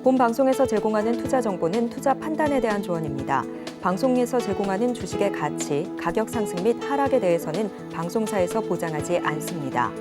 본 방송에서 제공하는 투자 정보는 투자 판단에 대한 조언입니다. 방송에서 제공하는 주식의 가치, 가격 상승 및 하락에 대해서는 방송사에서 보장하지 않습니다.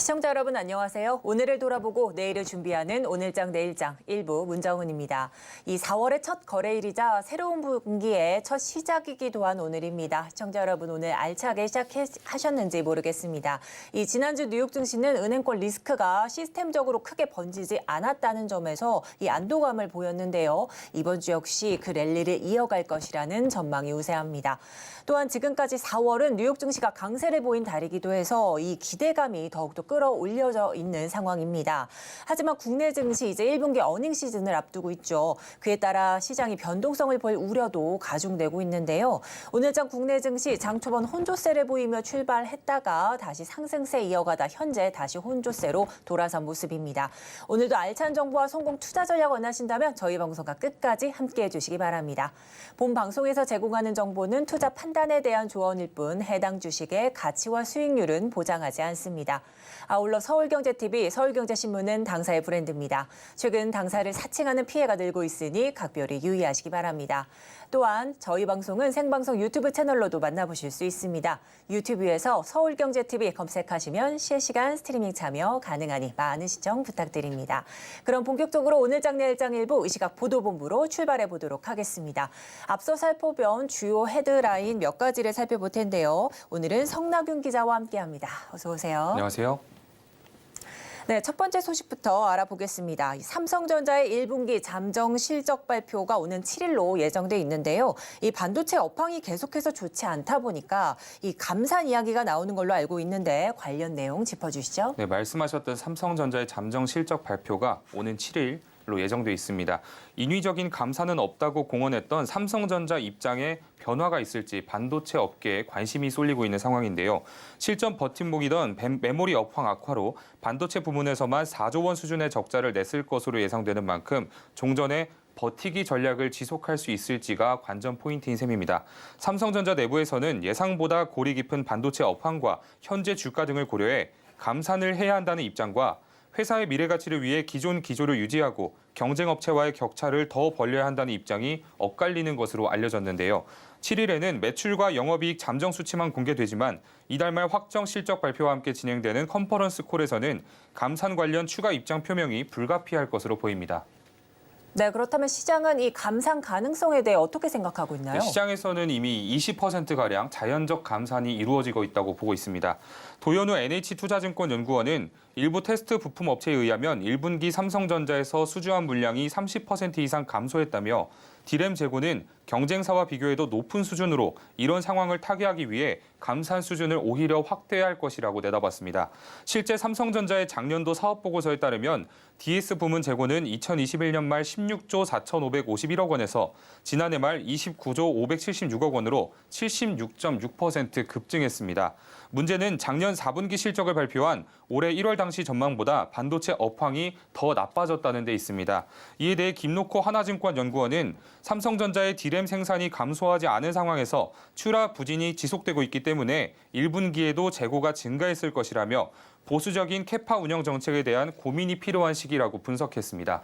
시청자 여러분 안녕하세요. 오늘을 돌아보고 내일을 준비하는 오늘장 내일장 일부 문정훈입니다. 이 4월의 첫 거래일이자 새로운 분기의 첫 시작이기도 한 오늘입니다. 시청자 여러분 오늘 알차게 시작하셨는지 모르겠습니다. 이 지난주 뉴욕 증시는 은행권 리스크가 시스템적으로 크게 번지지 않았다는 점에서 이 안도감을 보였는데요. 이번 주 역시 그 랠리를 이어갈 것이라는 전망이 우세합니다. 또한 지금까지 4월은 뉴욕 증시가 강세를 보인 달이기도 해서 이 기대감이 더욱더 끌어올려져 있는 상황입니다. 하지만 국내 증시 이제 1분기 어닝 시즌을 앞두고 있죠. 그에 따라 시장이 변동성을 볼 우려도 가중되고 있는데요. 오늘장 국내 증시 장 초반 혼조세를 보이며 출발했다가 다시 상승세 이어가다 현재 다시 혼조세로 돌아선 모습입니다. 오늘도 알찬 정보와 성공 투자 전략 원하신다면 저희 방송과 끝까지 함께해 주시기 바랍니다. 본 방송에서 제공하는 정보는 투자 판단에 대한 조언일 뿐 해당 주식의 가치와 수익률은 보장하지 않습니다. 아울러 서울경제TV, 서울경제신문은 당사의 브랜드입니다. 최근 당사를 사칭하는 피해가 늘고 있으니 각별히 유의하시기 바랍니다. 또한 저희 방송은 생방송 유튜브 채널로도 만나보실 수 있습니다. 유튜브에서 서울경제TV 검색하시면 실시간 스트리밍 참여 가능하니 많은 시청 부탁드립니다. 그럼 본격적으로 오늘장 내일장 일부 이 시각 보도본부로 출발해 보도록 하겠습니다. 앞서 살펴본 주요 헤드라인 몇 가지를 살펴볼 텐데요. 오늘은 성낙윤 기자와 함께합니다. 어서 오세요. 안녕하세요. 네, 첫 번째 소식부터 알아보겠습니다. 삼성전자의 1분기 잠정 실적 발표가 오는 7일로 예정돼 있는데요. 이 반도체 업황이 계속해서 좋지 않다 보니까 이 감산 이야기가 나오는 걸로 알고 있는데 관련 내용 짚어주시죠. 네, 말씀하셨던 삼성전자의 잠정 실적 발표가 오는 7일 로 예정돼 있습니다. 인위적인 감산은 없다고 공언했던 삼성전자 입장에 변화가 있을지 반도체 업계에 관심이 쏠리고 있는 상황인데요. 실전 버팀목이던 메모리 업황 악화로 반도체 부문에서만 4조 원 수준의 적자를 냈을 것으로 예상되는 만큼 종전에 버티기 전략을 지속할 수 있을지가 관전 포인트인 셈입니다. 삼성전자 내부에서는 예상보다 골이 깊은 반도체 업황과 현재 주가 등을 고려해 감산을 해야 한다는 입장과 회사의 미래 가치를 위해 기존 기조를 유지하고 경쟁업체와의 격차를 더 벌려야 한다는 입장이 엇갈리는 것으로 알려졌는데요. 7일에는 매출과 영업이익 잠정 수치만 공개되지만 이달 말 확정 실적 발표와 함께 진행되는 컨퍼런스 콜에서는 감산 관련 추가 입장 표명이 불가피할 것으로 보입니다. 네, 그렇다면 시장은 이 감산 가능성에 대해 어떻게 생각하고 있나요? 네, 시장에서는 이미 20%가량 자연적 감산이 이루어지고 있다고 보고 있습니다. 도현우 NH투자증권 연구원은 일부 테스트 부품 업체에 의하면 1분기 삼성전자에서 수주한 물량이 30% 이상 감소했다며 디램 재고는 경쟁사와 비교해도 높은 수준으로 이런 상황을 타개하기 위해 감산 수준을 오히려 확대해야 할 것이라고 내다봤습니다. 실제 삼성전자의 작년도 사업보고서에 따르면 DS 부문 재고는 2021년 말 16조 4,551억 원에서 지난해 말 29조 576억 원으로 76.6% 급증했습니다. 문제는 작년 4분기 실적을 발표한 올해 1월 당시 전망보다 반도체 업황이 더 나빠졌다는 데 있습니다. 이에 대해 김노코 하나증권 연구원은 삼성전자의 디램 생산이 감소하지 않은 상황에서 출하 부진이 지속되고 있기 때문에 1분기에도 재고가 증가했을 것이라며 보수적인 캐파 운영 정책에 대한 고민이 필요한 시기라고 분석했습니다.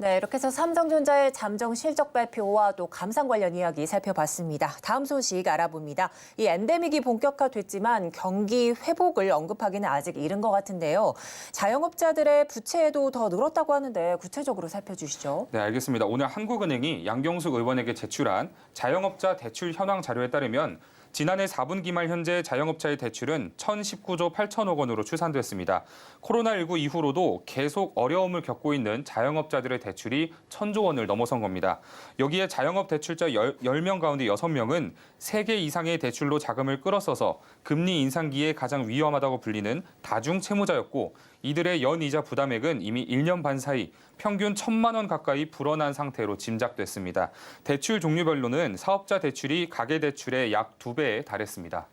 네, 이렇게 해서 삼성전자의 잠정 실적 발표와 또 감산 관련 이야기 살펴봤습니다. 다음 소식 알아봅니다. 이 엔데믹이 본격화됐지만 경기 회복을 언급하기는 아직 이른 것 같은데요. 자영업자들의 부채도 더 늘었다고 하는데 구체적으로 살펴주시죠. 네, 알겠습니다. 오늘 한국은행이 양경숙 의원에게 제출한 자영업자 대출 현황 자료에 따르면 지난해 4분기 말 현재 자영업자의 대출은 1,019조 8천억 원으로 추산됐습니다. 코로나19 이후로도 계속 어려움을 겪고 있는 자영업자들의 대출이 1,000조 원을 넘어선 겁니다. 여기에 자영업 대출자 10명 가운데 6명은 3개 이상의 대출로 자금을 끌어써서 금리 인상기에 가장 위험하다고 불리는 다중 채무자였고 이들의 연이자 부담액은 이미 1년 반 사이 평균 1,000만 원 가까이 불어난 상태로 짐작됐습니다. 대출 종류별로는 사업자 대출이 가계대출의 약 2배에 달했습니다.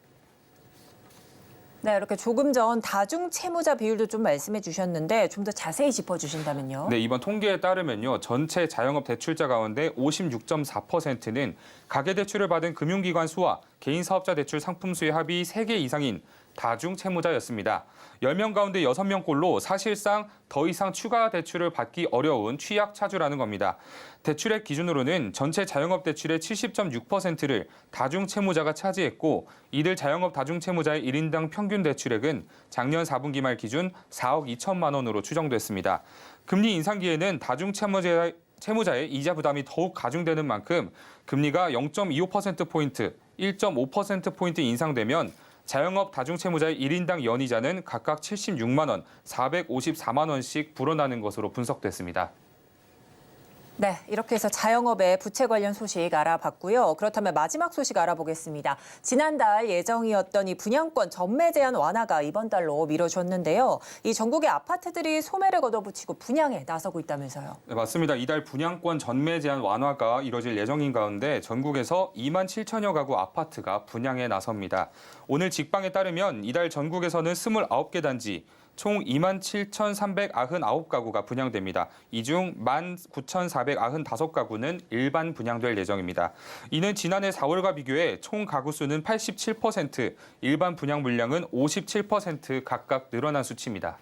네, 이렇게 조금 전 다중 채무자 비율도 좀 말씀해 주셨는데 좀 더 자세히 짚어주신다면요. 네, 이번 통계에 따르면요. 전체 자영업 대출자 가운데 56.4%는 가계대출을 받은 금융기관 수와 개인 사업자 대출 상품 수의 합이 3개 이상인 다중 채무자였습니다. 10명 가운데 6명꼴로 사실상 더 이상 추가 대출을 받기 어려운 취약차주라는 겁니다. 대출액 기준으로는 전체 자영업 대출의 70.6%를 다중 채무자가 차지했고 이들 자영업 다중 채무자의 1인당 평균 대출액은 작년 4분기 말 기준 4억 2천만 원으로 추정됐습니다. 금리 인상기에는 다중 채무자의 이자 부담이 더욱 가중되는 만큼 금리가 0.25%포인트, 1.5%포인트 인상되면 자영업 다중채무자의 1인당 연이자는 각각 76만 원, 454만 원씩 불어나는 것으로 분석됐습니다. 네, 이렇게 해서 자영업의 부채 관련 소식 알아봤고요. 그렇다면 마지막 소식 알아보겠습니다. 지난달 예정이었던 이 분양권 전매 제한 완화가 이번 달로 미뤄졌는데요. 이 전국의 아파트들이 소매를 걷어붙이고 분양에 나서고 있다면서요. 네, 맞습니다. 이달 분양권 전매 제한 완화가 이뤄질 예정인 가운데 전국에서 2만 7천여 가구 아파트가 분양에 나섭니다. 오늘 직방에 따르면 이달 전국에서는 29개 단지, 총 27,399가구가 분양됩니다. 이 중 19,495가구는 일반 분양될 예정입니다. 이는 지난해 4월과 비교해 총 가구 수는 87%, 일반 분양 물량은 57% 각각 늘어난 수치입니다.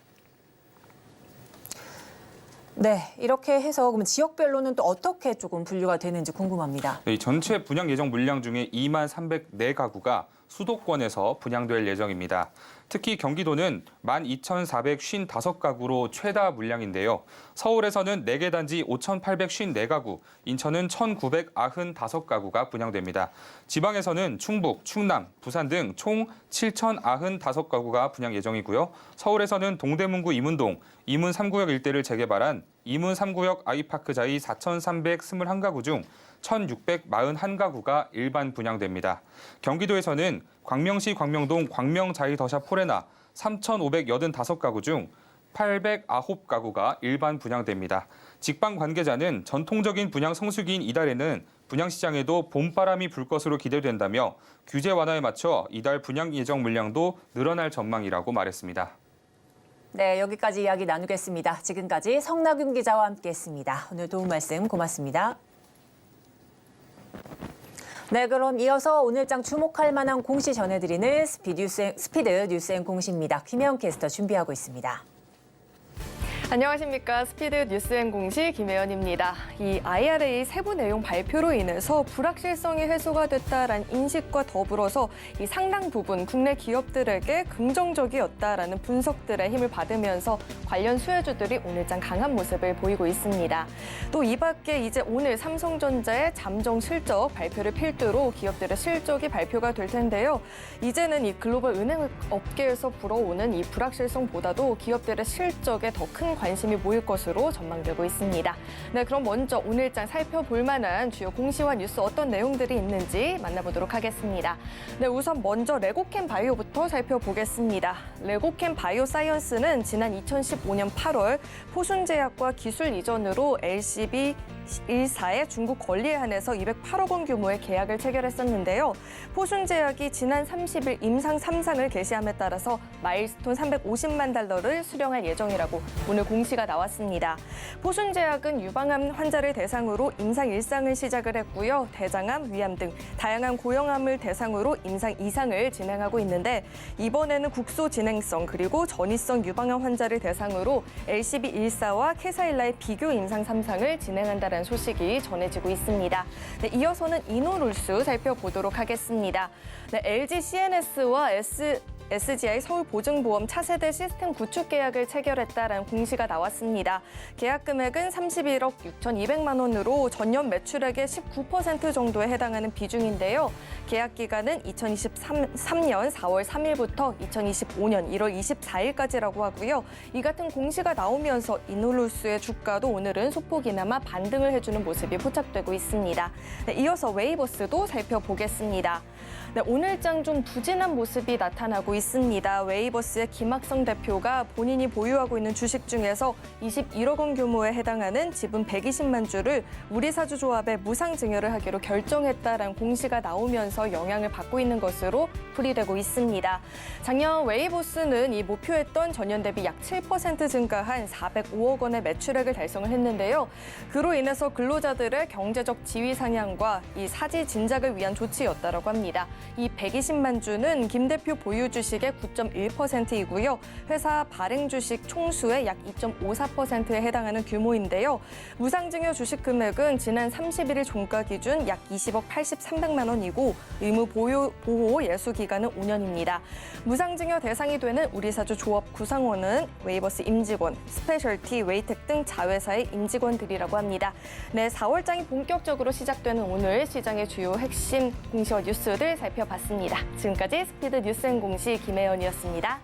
네, 이렇게 해서 그러면 지역별로는 또 어떻게 조금 분류가 되는지 궁금합니다. 네, 전체 분양 예정 물량 중에 2만 304가구가 수도권에서 분양될 예정입니다. 특히 경기도는 12,455가구로 최다 물량인데요. 서울에서는 4개 단지 5,854가구, 인천은 1,995가구가 분양됩니다. 지방에서는 충북, 충남, 부산 등 총 7,095가구가 분양 예정이고요. 서울에서는 동대문구 이문동, 이문 3구역 일대를 재개발한 이문 3구역 아이파크자이 4,321가구 중 1,641가구가 일반 분양됩니다. 경기도에서는 광명시 광명동 광명자이더샵 포레나 3,585가구 중 809가구가 일반 분양됩니다. 직방 관계자는 전통적인 분양 성수기인 이달에는 분양시장에도 봄바람이 불 것으로 기대된다며 규제 완화에 맞춰 이달 분양 예정 물량도 늘어날 전망이라고 말했습니다. 네, 여기까지 이야기 나누겠습니다. 지금까지 성나균 기자와 함께했습니다. 오늘 도움 말씀 고맙습니다. 네, 그럼 이어서 오늘장 주목할 만한 공시 전해드리는 스피드 뉴스앤 공시입니다. 김혜영 캐스터 준비하고 있습니다. 안녕하십니까. 스피드 뉴스앤공시 김혜연입니다. 이 IRA 세부 내용 발표로 인해서 불확실성이 해소가 됐다라는 인식과 더불어서 이 상당 부분 국내 기업들에게 긍정적이었다라는 분석들의 힘을 받으면서 관련 수혜주들이 오늘장 강한 모습을 보이고 있습니다. 또 이 밖에 이제 오늘 삼성전자의 잠정 실적 발표를 필두로 기업들의 실적이 발표가 될 텐데요. 이제는 이 글로벌 은행 업계에서 불어오는 이 불확실성보다도 기업들의 실적에 더 큰 관심이 모일 것으로 전망되고 있습니다. 네, 그럼 먼저 오늘장 살펴볼 만한 주요 공시와 뉴스 어떤 내용들이 있는지 만나보도록 하겠습니다. 네, 우선 먼저 레고캠 바이오부터 살펴보겠습니다. 레고캠 바이오사이언스는 지난 2015년 8월 포순제약과 기술 이전으로 LCB 1사의 중국 권리에 한해서 208억 원 규모의 계약을 체결했었는데요. 포순제약이 지난 30일 임상 3상을 개시함에 따라서 마일스톤 350만 달러를 수령할 예정이라고 오늘 공시가 나왔습니다. 포순제약은 유방암 환자를 대상으로 임상 1상을 시작을 했고요. 대장암, 위암 등 다양한 고형암을 대상으로 임상 2상을 진행하고 있는데 이번에는 국소 진행성 그리고 전이성 유방암 환자를 대상으로 LCB 1사와 캐사일라의 비교 임상 3상을 진행한다는 소식이 전해지고 있습니다. 네, 이어서는 이노룰스 살펴보도록 하겠습니다. 네, LG CNS와 SGI 서울보증보험 차세대 시스템 구축 계약을 체결했다라는 공시가 나왔습니다. 계약 금액은 31억 6,200만 원으로 전년 매출액의 19% 정도에 해당하는 비중인데요. 계약 기간은 2023년 4월 3일부터 2025년 1월 24일까지라고 하고요. 이 같은 공시가 나오면서 이노루스의 주가도 오늘은 소폭이나마 반등을 해주는 모습이 포착되고 있습니다. 네, 이어서 웨이버스도 살펴보겠습니다. 네, 오늘장 좀 부진한 모습이 나타나고 있습니다. 웨이버스의 김학성 대표가 본인이 보유하고 있는 주식 중에서 21억 원 규모에 해당하는 지분 120만 주를 우리사주조합에 무상 증여를 하기로 결정했다라는 공시가 나오면서 영향을 받고 있는 것으로 풀이되고 있습니다. 작년 웨이버스는 이 목표했던 전년 대비 약 7% 증가한 405억 원의 매출액을 달성을 했는데요. 그로 인해서 근로자들의 경제적 지위 상향과 이 사지 진작을 위한 조치였다라고 합니다. 이 120만 주는 김 대표 보유 주식의 9.1%이고요. 회사 발행 주식 총수의 약 2.54%에 해당하는 규모인데요. 무상증여 주식 금액은 지난 31일 종가 기준 약 20억 8300만 원이고 의무 보호 예수 기간은 5년입니다. 무상증여 대상이 되는 우리사주 조합 구성원은 웨이버스 임직원, 스페셜티, 웨이텍 등 자회사의 임직원들이라고 합니다. 네, 4월장이 본격적으로 시작되는 오늘 시장의 주요 핵심 공시와 뉴스들 살펴봤습니다. 지금까지 스피드 뉴스앤공시 김혜연이었습니다.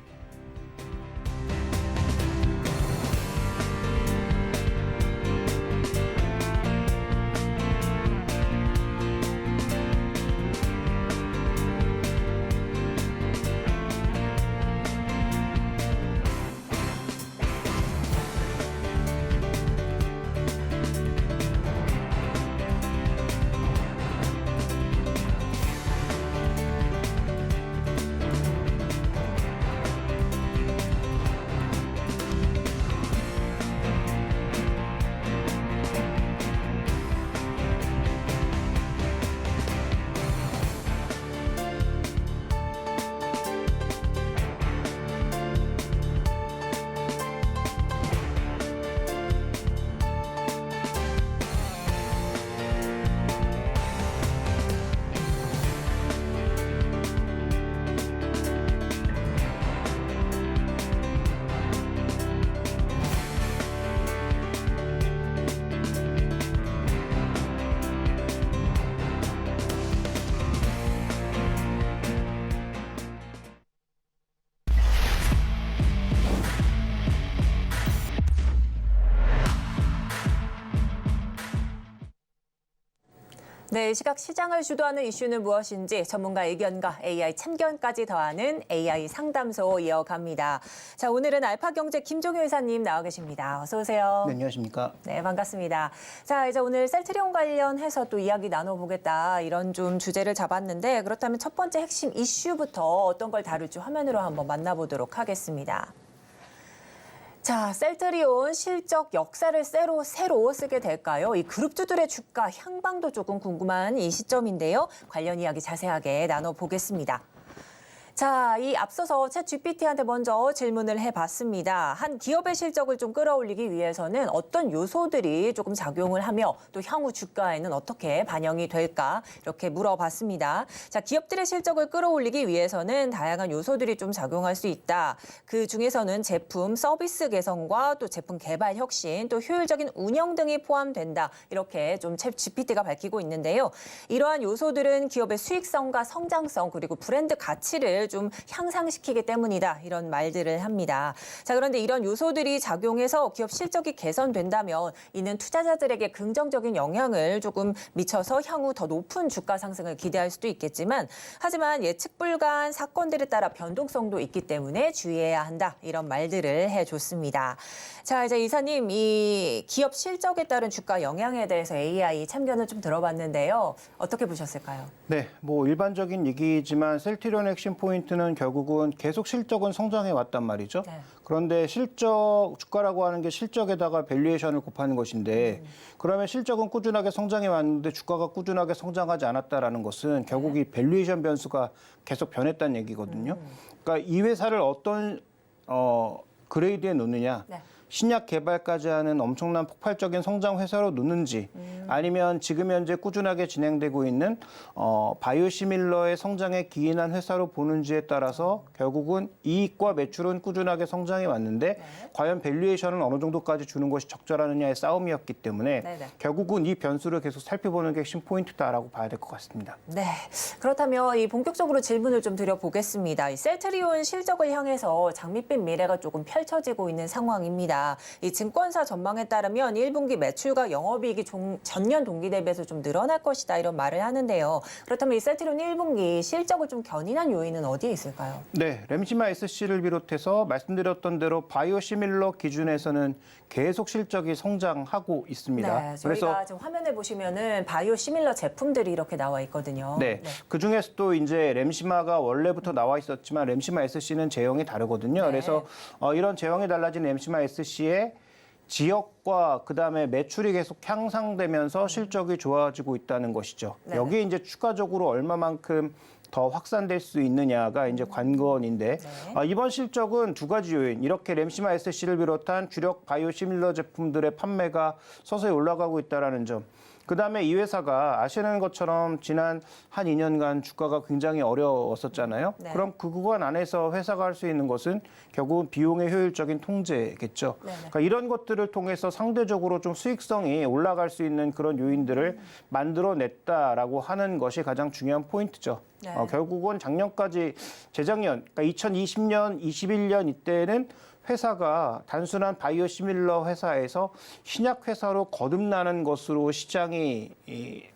네, 시각 시장을 주도하는 이슈는 무엇인지 전문가 의견과 AI 참견까지 더하는 AI 상담소 이어갑니다. 자, 오늘은 알파경제 김종효 이사님 나와 계십니다. 어서 오세요. 네, 안녕하십니까. 네, 반갑습니다. 자, 이제 오늘 셀트리온 관련해서 또 이야기 나눠보겠다 이런 좀 주제를 잡았는데 그렇다면 첫 번째 핵심 이슈부터 어떤 걸 다룰지 화면으로 한번 만나보도록 하겠습니다. 자, 셀트리온 실적 역사를 새로 쓰게 될까요? 이 그룹주들의 주가 향방도 조금 궁금한 이 시점인데요. 관련 이야기 자세하게 나눠보겠습니다. 자, 이 앞서서 챗GPT한테 먼저 질문을 해봤습니다. 한 기업의 실적을 좀 끌어올리기 위해서는 어떤 요소들이 조금 작용을 하며 또 향후 주가에는 어떻게 반영이 될까 이렇게 물어봤습니다. 자, 기업들의 실적을 끌어올리기 위해서는 다양한 요소들이 좀 작용할 수 있다. 그 중에서는 제품, 서비스 개선과 또 제품 개발 혁신, 또 효율적인 운영 등이 포함된다. 이렇게 좀 챗GPT가 밝히고 있는데요. 이러한 요소들은 기업의 수익성과 성장성 그리고 브랜드 가치를 좀 향상시키기 때문이다. 이런 말들을 합니다. 자, 그런데 이런 요소들이 작용해서 기업 실적이 개선된다면 이는 투자자들에게 긍정적인 영향을 조금 미쳐서 향후 더 높은 주가 상승을 기대할 수도 있겠지만 하지만 예측 불가한 사건들에 따라 변동성도 있기 때문에 주의해야 한다. 이런 말들을 해줬습니다. 자, 이제 이사님, 이 기업 실적에 따른 주가 영향에 대해서 AI 참견을 좀 들어봤는데요. 어떻게 보셨을까요? 네, 뭐 일반적인 얘기지만 셀트리온의 핵심 포인트는 결국은 계속 실적은 성장해 왔단 말이죠. 네. 그런데 실적, 주가라고 하는 게 실적에다가 밸류에이션을 곱하는 것인데 그러면 실적은 꾸준하게 성장해 왔는데 주가가 꾸준하게 성장하지 않았다라는 것은 결국 이 밸류에이션 변수가 계속 변했다는 얘기거든요. 그러니까 이 회사를 어떤 그레이드에 놓느냐. 네. 신약 개발까지 하는 엄청난 폭발적인 성장 회사로 놓는지 아니면 지금 현재 꾸준하게 진행되고 있는 바이오시밀러의 성장에 기인한 회사로 보는지에 따라서 결국은 이익과 매출은 꾸준하게 성장해 왔는데 과연 밸류에이션은 어느 정도까지 주는 것이 적절하느냐의 싸움이었기 때문에 결국은 이 변수를 계속 살펴보는 게 핵심 포인트다라고 봐야 될 것 같습니다. 네. 그렇다면 이 본격적으로 질문을 좀 드려보겠습니다. 이 셀트리온 실적을 향해서 장밋빛 미래가 조금 펼쳐지고 있는 상황입니다. 이 증권사 전망에 따르면 1분기 매출과 영업이익이 전년 동기 대비해서 좀 늘어날 것이다 이런 말을 하는데요. 그렇다면 이 셀트리온 1분기 실적을 좀 견인한 요인은 어디에 있을까요? 네, 램시마 SC를 비롯해서 말씀드렸던 대로 바이오시밀러 기준에서는 계속 실적이 성장하고 있습니다. 네, 저희가 지금 화면에 보시면은 바이오시밀러 제품들이 이렇게 나와 있거든요. 네, 그 중에서도 이제 램시마가 원래부터 나와 있었지만 램시마 SC는 제형이 다르거든요. 그래서 이런 제형이 달라진 램시마 SC의 지역과 그다음에 매출이 계속 향상되면서 실적이 좋아지고 있다는 것이죠. 여기에 이제 추가적으로 얼마만큼 더 확산될 수 있느냐가 이제 관건인데 이번 실적은 두 가지 요인, 이렇게 램시마 SC를 비롯한 주력 바이오시밀러 제품들의 판매가 서서히 올라가고 있다는 점. 그다음에 이 회사가 아시는 것처럼 지난 한 2년간 주가가 굉장히 어려웠었잖아요. 그럼 그 구간 안에서 회사가 할 수 있는 것은 결국은 비용의 효율적인 통제겠죠. 그러니까 이런 것들을 통해서 상대적으로 좀 수익성이 올라갈 수 있는 그런 요인들을 만들어냈다라고 하는 것이 가장 중요한 포인트죠. 결국은 작년까지 재작년, 그러니까 2020년, 21년 이때는 회사가 단순한 바이오시밀러 회사에서 신약 회사로 거듭나는 것으로 시장이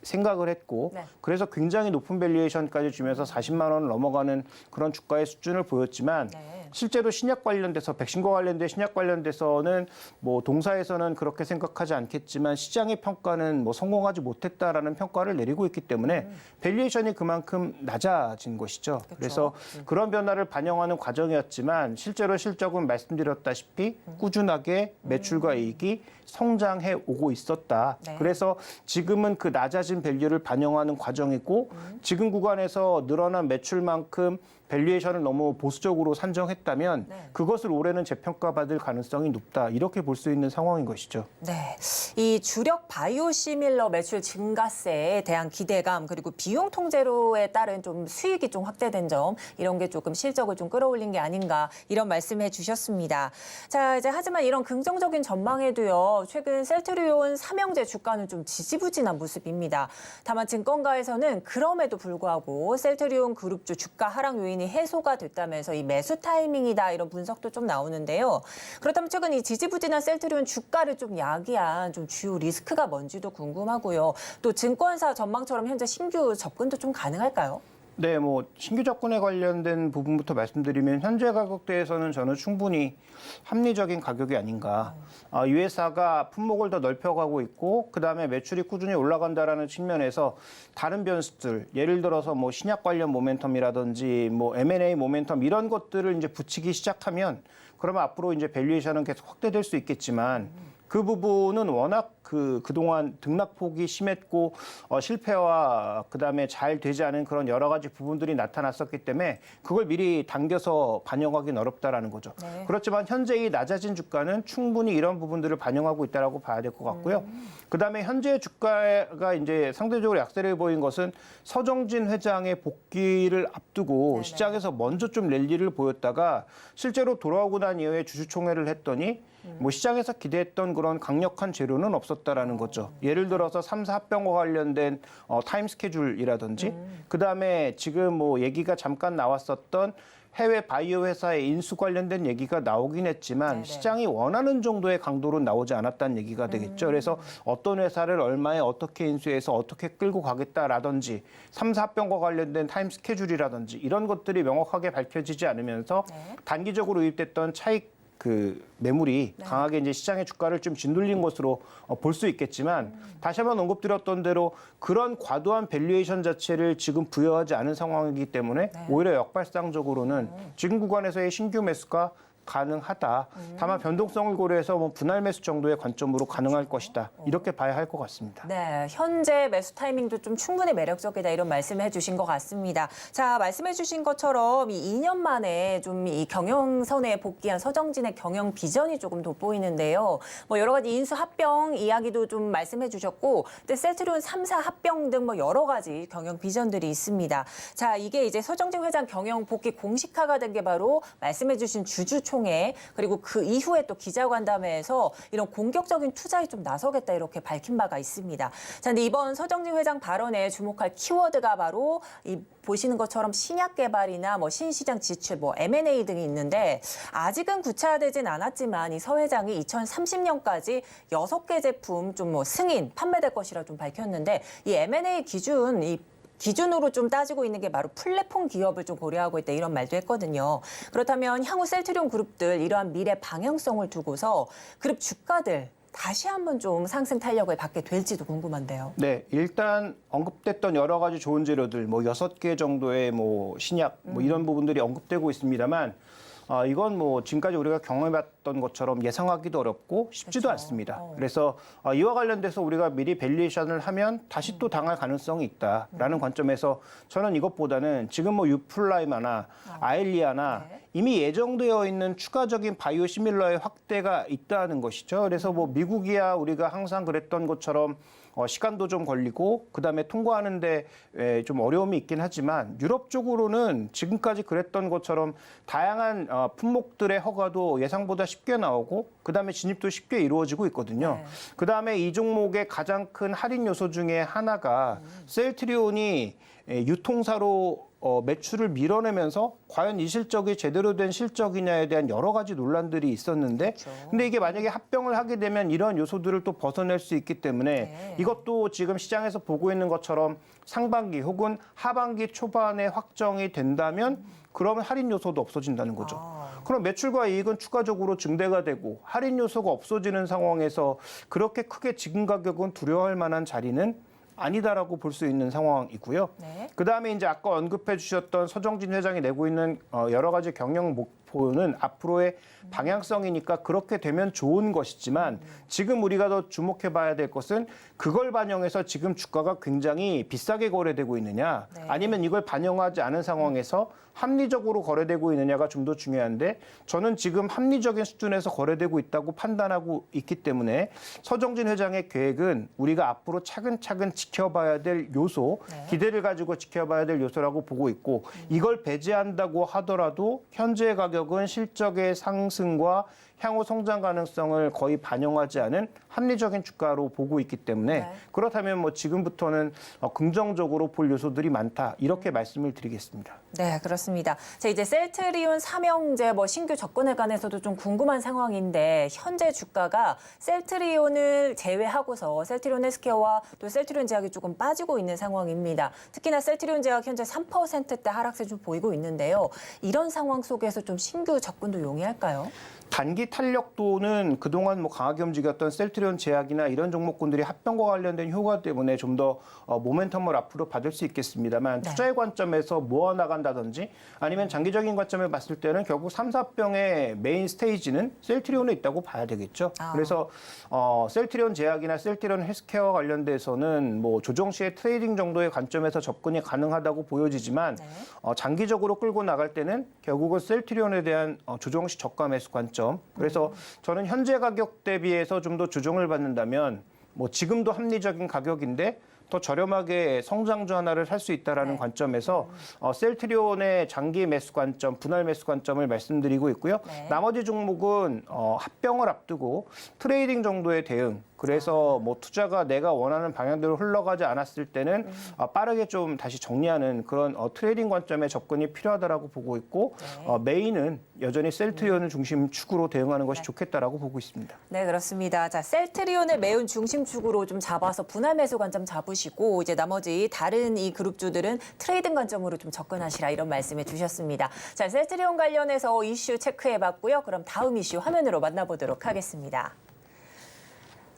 생각을 했고 그래서 굉장히 높은 밸류에이션까지 주면서 40만 원을 넘어가는 그런 주가의 수준을 보였지만 실제로 신약 관련돼서 백신과 관련된 신약 관련돼서는 뭐 동사에서는 그렇게 생각하지 않겠지만 시장의 평가는 뭐 성공하지 못했다라는 평가를 내리고 있기 때문에 밸류에이션이 그만큼 낮아진 것이죠. 그래서 그런 변화를 반영하는 과정이었지만 실제로 실적은 말씀드렸다시피 꾸준하게 매출과 이익이 성장해 오고 있었다. 그래서 지금은 그 낮아진 밸류를 반영하는 과정이고 지금 구간에서 늘어난 매출만큼 밸류에이션을 너무 보수적으로 산정했다면 그것을 올해는 재평가받을 가능성이 높다. 이렇게 볼 수 있는 상황인 것이죠. 네, 이 주력 바이오시밀러 매출 증가세에 대한 기대감 그리고 비용 통제로에 따른 좀 수익이 좀 확대된 점 이런 게 조금 실적을 좀 끌어올린 게 아닌가 이런 말씀해 주셨습니다. 자, 이제 하지만 이런 긍정적인 전망에도요. 최근 셀트리온 삼형제 주가는 좀 지지부진한 모습입니다. 다만 증권가에서는 그럼에도 불구하고 셀트리온 그룹주 주가 하락 요인이 해소가 됐다면서 이 매수 타이밍이다 이런 분석도 좀 나오는데요. 그렇다면 최근 이 지지부진한 셀트리온 주가를 좀 야기한 좀 주요 리스크가 뭔지도 궁금하고요. 또 증권사 전망처럼 현재 신규 접근도 좀 가능할까요? 네, 뭐 신규 접근에 관련된 부분부터 말씀드리면 현재 가격대에서는 저는 충분히 합리적인 가격이 아닌가. 이 회사가 품목을 더 넓혀가고 있고 그다음에 매출이 꾸준히 올라간다라는 측면에서 다른 변수들, 예를 들어서 뭐 신약 관련 모멘텀이라든지 뭐 M&A 모멘텀 이런 것들을 이제 붙이기 시작하면 그러면 앞으로 이제 밸류에이션은 계속 확대될 수 있겠지만 그 부분은 워낙 그동안 등락폭이 심했고 실패와 그다음에 잘 되지 않은 그런 여러 가지 부분들이 나타났었기 때문에 그걸 미리 당겨서 반영하기는 어렵다라는 거죠. 그렇지만 현재 이 낮아진 주가는 충분히 이런 부분들을 반영하고 있다라고 봐야 될 것 같고요. 그다음에 현재 주가가 이제 상대적으로 약세를 보인 것은 서정진 회장의 복귀를 앞두고 시장에서 먼저 좀 랠리를 보였다가 실제로 돌아오고 난 이후에 주주총회를 했더니 뭐 시장에서 기대했던 그런 강력한 재료는 없었다라는 거죠. 예를 들어서 3사 합병과 관련된 타임 스케줄이라든지 그다음에 지금 뭐 얘기가 잠깐 나왔었던 해외 바이오 회사의 인수 관련된 얘기가 나오긴 했지만 시장이 원하는 정도의 강도로 나오지 않았다는 얘기가 되겠죠. 그래서 어떤 회사를 얼마에 어떻게 인수해서 어떻게 끌고 가겠다라든지 3사 합병과 관련된 타임 스케줄이라든지 이런 것들이 명확하게 밝혀지지 않으면서 단기적으로 유입됐던 차익 매물이 강하게 이제 시장의 주가를 좀 짓눌린 것으로 볼 수 있겠지만 다시 한번 언급드렸던 대로 그런 과도한 밸류에이션 자체를 지금 부여하지 않은 상황이기 때문에 오히려 역발상적으로는 지금 구간에서의 신규 매수가 가능하다. 다만 변동성을 고려해서 뭐 분할 매수 정도의 관점으로 가능할 것이다. 이렇게 봐야 할 것 같습니다. 네, 현재 매수 타이밍도 좀 충분히 매력적이다 이런 말씀해 주신 것 같습니다. 자, 말씀해 주신 것처럼 이 2년 만에 좀 이 경영선에 복귀한 서정진의 경영 비전이 조금 돋보이는데요. 뭐 여러 가지 인수 합병 이야기도 좀 말씀해 주셨고, 또 셀트리온 3사 합병 등 뭐 여러 가지 경영 비전들이 있습니다. 자, 이게 이제 서정진 회장 경영 복귀 공식화가 된 게 바로 말씀해 주신 주주총회, 그리고 그 이후에 또 기자간담회에서 이런 공격적인 투자에 좀 나서겠다 이렇게 밝힌 바가 있습니다. 자, 근데 이번 서정진 회장 발언에 주목할 키워드가 바로 이 보시는 것처럼 신약 개발이나 뭐 신시장 지출, 뭐 M&A 등이 있는데, 아직은 구체화되진 않았지만 이 서 회장이 2030년까지 6개 제품 좀 뭐 승인, 판매될 것이라 좀 밝혔는데, 이 M&A 기준으로 좀 따지고 있는 게 바로 플랫폼 기업을 좀 고려하고 있다 이런 말도 했거든요. 그렇다면 향후 셀트리온 그룹들 이러한 미래 방향성을 두고서 그룹 주가들 다시 한번 좀 상승 탄력을 받게 될지도 궁금한데요. 네, 일단 언급됐던 여러 가지 좋은 재료들, 뭐 6개 정도의 뭐 신약, 뭐 이런 부분들이 언급되고 있습니다만, 이건 뭐 지금까지 우리가 경험해봤던 것처럼 예상하기도 어렵고 쉽지도 않습니다. 그래서 이와 관련돼서 우리가 미리 밸류에이션을 하면 다시 또 당할 가능성이 있다라는 관점에서 저는 이것보다는 지금 뭐 유플라이마나 아일리아나 이미 예정되어 있는 추가적인 바이오 시밀러의 확대가 있다는 것이죠. 그래서 뭐 미국이야 우리가 항상 그랬던 것처럼 시간도 좀 걸리고 그다음에 통과하는데 좀 어려움이 있긴 하지만, 유럽 쪽으로는 지금까지 그랬던 것처럼 다양한 품목들의 허가도 예상보다 쉽게 나오고 그다음에 진입도 쉽게 이루어지고 있거든요. 그다음에 이 종목의 가장 큰 할인 요소 중에 하나가 셀트리온이 유통사로 매출을 밀어내면서 과연 이 실적이 제대로 된 실적이냐에 대한 여러 가지 논란들이 있었는데, 근데 이게 만약에 합병을 하게 되면 이런 요소들을 또 벗어낼 수 있기 때문에 이것도 지금 시장에서 보고 있는 것처럼 상반기 혹은 하반기 초반에 확정이 된다면 그러면 할인 요소도 없어진다는 거죠. 그럼 매출과 이익은 추가적으로 증대가 되고 할인 요소가 없어지는 상황에서 그렇게 크게 지금 가격은 두려워할 만한 자리는 아니다라고 볼 수 있는 상황이고요. 그다음에 이제 아까 언급해 주셨던 서정진 회장이 내고 있는 여러 가지 경영 목표는 앞으로의 방향성이니까 그렇게 되면 좋은 것이지만, 지금 우리가 더 주목해 봐야 될 것은 그걸 반영해서 지금 주가가 굉장히 비싸게 거래되고 있느냐, 아니면 이걸 반영하지 않은 상황에서 합리적으로 거래되고 있느냐가 좀 더 중요한데, 저는 지금 합리적인 수준에서 거래되고 있다고 판단하고 있기 때문에 서정진 회장의 계획은 우리가 앞으로 차근차근 지켜봐야 될 요소, 기대를 가지고 지켜봐야 될 요소라고 보고 있고, 이걸 배제한다고 하더라도 현재 가격은 실적의 상승과 향후 성장 가능성을 거의 반영하지 않은 합리적인 주가로 보고 있기 때문에, 그렇다면 뭐 지금부터는 긍정적으로 볼 요소들이 많다 이렇게 말씀을 드리겠습니다. 네, 그렇습니다. 자, 이제 셀트리온 삼형제 뭐 신규 접근에 관해서도 좀 궁금한 상황인데, 현재 주가가 셀트리온을 제외하고서 셀트리온 헬스케어와 또 셀트리온 제약이 조금 빠지고 있는 상황입니다. 특히나 셀트리온 제약 현재 3%대 하락세 좀 보이고 있는데요. 이런 상황 속에서 좀 신규 접근도 용이할까요? 단기 탄력도는 그동안 뭐 강하게 움직였던 셀트리온 제약이나 이런 종목군들이 합병과 관련된 효과 때문에 좀 더 모멘텀을 앞으로 받을 수 있겠습니다만, 투자의 관점에서 모아나간다든지 아니면 장기적인 관점에 봤을 때는 결국 3, 4병의 메인 스테이지는 셀트리온에 있다고 봐야 되겠죠. 그래서 셀트리온 제약이나 셀트리온 헬스케어와 관련돼서는 뭐 조정 시의 트레이딩 정도의 관점에서 접근이 가능하다고 보여지지만, 장기적으로 끌고 나갈 때는 결국은 셀트리온에 대한 조정 시 저가 매수 관점, 그래서 저는 현재 가격 대비해서 좀 더 조정을 받는다면 뭐 지금도 합리적인 가격인데 더 저렴하게 성장주 하나를 살 수 있다라는 관점에서 셀트리온의 장기 매수 관점, 분할 매수 관점을 말씀드리고 있고요. 나머지 종목은 합병을 앞두고 트레이딩 정도의 대응, 그래서 뭐 투자가 내가 원하는 방향대로 흘러가지 않았을 때는 빠르게 좀 다시 정리하는 그런 트레이딩 관점의 접근이 필요하다라고 보고 있고, 메인은 여전히 셀트리온을 중심 축으로 대응하는 것이 좋겠다라고 보고 있습니다. 네, 그렇습니다. 자, 셀트리온을 매운 중심축으로 좀 잡아서 분할 매수 관점 잡으시고, 이제 나머지 다른 이 그룹주들은 트레이딩 관점으로 좀 접근하시라 이런 말씀해 주셨습니다. 자, 셀트리온 관련해서 이슈 체크해 봤고요. 그럼 다음 이슈 화면으로 만나보도록 하겠습니다.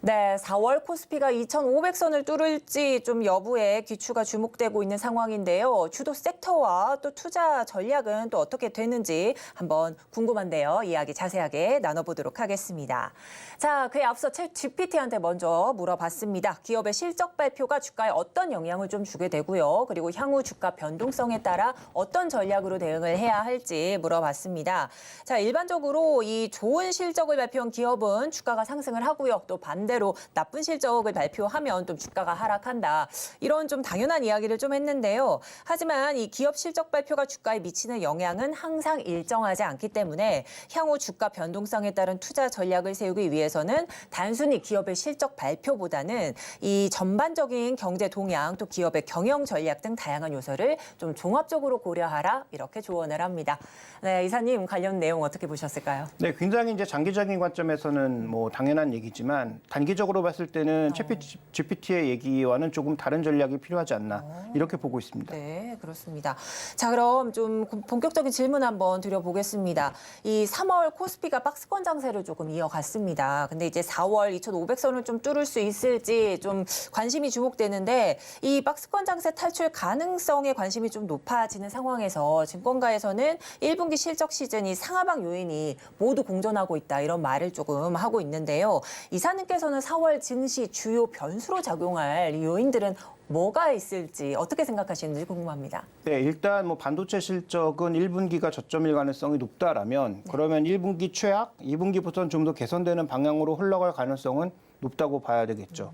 네, 4월 코스피가 2,500선을 뚫을지 좀 여부에 귀추가 주목되고 있는 상황인데요. 주도 섹터와 또 투자 전략은 또 어떻게 되는지 한번 궁금한데요. 이야기 자세하게 나눠보도록 하겠습니다. 자, 그에 앞서 챗 GPT한테 먼저 물어봤습니다. 기업의 실적 발표가 주가에 어떤 영향을 좀 주게 되고요. 그리고 향후 주가 변동성에 따라 어떤 전략으로 대응을 해야 할지 물어봤습니다. 자, 일반적으로 이 좋은 실적을 발표한 기업은 주가가 상승을 하고요. 또 반대로 나쁜 실적을 발표하면 좀 주가가 하락한다. 이런 좀 당연한 이야기를 좀 했는데요. 하지만 이 기업 실적 발표가 주가에 미치는 영향은 항상 일정하지 않기 때문에 향후 주가 변동성에 따른 투자 전략을 세우기 위해서는 단순히 기업의 실적 발표보다는 이 전반적인 경제 동향 또 기업의 경영 전략 등 다양한 요소를 좀 종합적으로 고려하라 이렇게 조언을 합니다. 네, 이사님 관련 내용 어떻게 보셨을까요? 네, 굉장히 이제 장기적인 관점에서는 뭐 당연한 얘기지만 단기적으로 봤을 때는 GPT의 얘기와는 조금 다른 전략이 필요하지 않나 이렇게 보고 있습니다. 네, 그렇습니다. 자, 그럼 좀 본격적인 질문 한번 드려보겠습니다. 이 3월 코스피가 박스권 장세를 조금 이어갔습니다. 근데 이제 4월 2,500선을 좀 뚫을 수 있을지 좀 관심이 주목되는데 이 박스권 장세 탈출 가능성에 관심이 좀 높아지는 상황에서 증권가에서는 1분기 실적 시즌이 상하방 요인이 모두 공존하고 있다 이런 말을 조금 하고 있는데요. 이사님께서는 4월 증시 주요 변수로 작용할 요인들은 뭐가 있을지 어떻게 생각하시는지 궁금합니다. 네, 일단 뭐 반도체 실적은 1분기가 저점일 가능성이 높다라면 그러면 1분기 최악, 2분기부터는 좀 더 개선되는 방향으로 흘러갈 가능성은 높다고 봐야 되겠죠.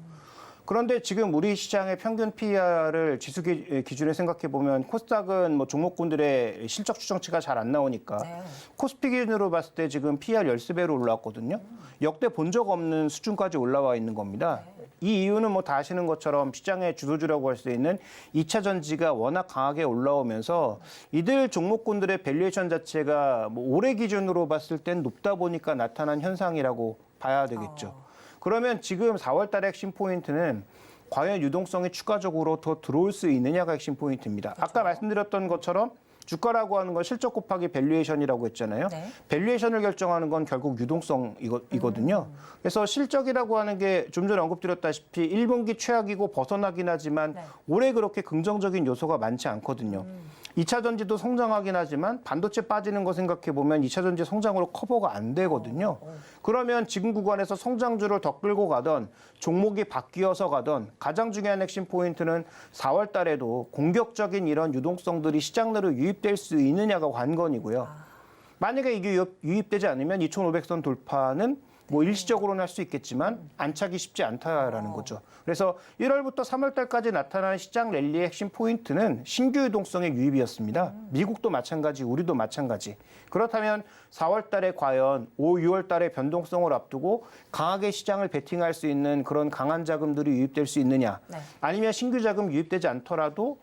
그런데 지금 우리 시장의 평균 PER을 지수 기준에 생각해 보면 코스닥은 뭐 종목군들의 실적 추정치가 잘 안 나오니까 네. 코스피 기준으로 봤을 때 지금 PER 13배로 올라왔거든요. 역대 본 적 없는 수준까지 올라와 있는 겁니다. 이 이유는 뭐 다 아시는 것처럼 시장의 주도주라고 할 수 있는 2차 전지가 워낙 강하게 올라오면서 이들 종목군들의 밸류에이션 자체가 뭐 올해 기준으로 봤을 땐 높다 보니까 나타난 현상이라고 봐야 되겠죠. 그러면 지금 4월 달의 핵심 포인트는 과연 유동성이 추가적으로 더 들어올 수 있느냐가 핵심 포인트입니다. 아까 말씀드렸던 것처럼 주가라고 하는 건 실적 곱하기 밸류에이션이라고 했잖아요. 네. 밸류에이션을 결정하는 건 결국 유동성이거든요. 그래서 실적이라고 하는 게 좀 전에 언급드렸다시피 1분기 최악이고 벗어나긴 하지만 네. 올해 그렇게 긍정적인 요소가 많지 않거든요. 2차 전지도 성장하긴 하지만 반도체 빠지는 거 생각해 보면 2차 전지 성장으로 커버가 안 되거든요. 그러면 지금 구간에서 성장주를 더 끌고 가던 종목이 바뀌어서 가던 가장 중요한 핵심 포인트는 4월 달에도 공격적인 이런 유동성들이 시장 내로 유입될 수 있느냐가 관건이고요. 만약에 이게 유입되지 않으면 2,500선 돌파는 뭐 일시적으로는 할 수 있겠지만 안착이 쉽지 않다라는 거죠. 그래서 1월부터 3월 달까지 나타난 시장 랠리의 핵심 포인트는 신규 유동성의 유입이었습니다. 미국도 마찬가지, 우리도 마찬가지. 그렇다면 4월 달에 과연 5, 6월 달에 변동성을 앞두고 강하게 시장을 베팅할 수 있는 그런 강한 자금들이 유입될 수 있느냐. 네. 아니면 신규 자금 유입되지 않더라도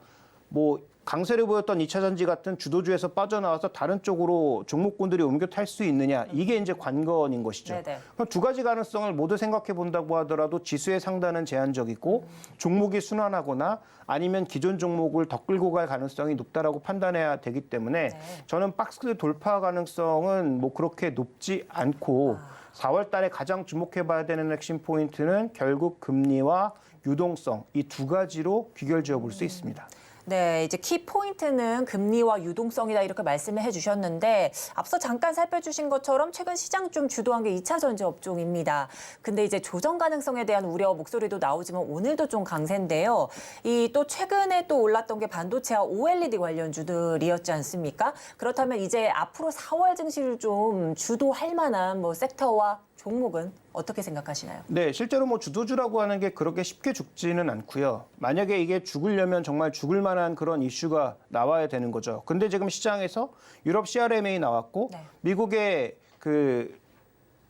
뭐 강세를 보였던 2차 전지 같은 주도주에서 빠져나와서 다른 쪽으로 종목군들이 옮겨 탈 수 있느냐. 이게 이제 관건인 것이죠. 네네. 그럼 두 가지 가능성을 모두 생각해 본다고 하더라도 지수의 상단은 제한적이고 종목이 순환하거나 아니면 기존 종목을 더 끌고 갈 가능성이 높다라고 판단해야 되기 때문에 네. 저는 박스 돌파 가능성은 뭐 그렇게 높지 않고 4월 달에 가장 주목해 봐야 되는 핵심 포인트는 결국 금리와 유동성 이 두 가지로 귀결 지어 볼 수 있습니다. 네, 이제 키 포인트는 금리와 유동성이다 이렇게 말씀을 해주셨는데 앞서 잠깐 살펴주신 것처럼 최근 시장 좀 주도한 게 2차 전지 업종입니다. 근데 이제 조정 가능성에 대한 우려 목소리도 나오지만 오늘도 좀 강세인데요. 이 또 최근에 또 올랐던 게 반도체와 OLED 관련주들이었지 않습니까? 그렇다면 이제 앞으로 4월 증시를 좀 주도할 만한 뭐 섹터와 종목은 어떻게 생각하시나요? 네, 실제로 뭐 주도주라고 하는 게 그렇게 쉽게 죽지는 않고요. 만약에 이게 죽으려면 정말 죽을 만한 그런 이슈가 나와야 되는 거죠. 근데 지금 시장에서 유럽 CRMA 나왔고 네. 미국의 그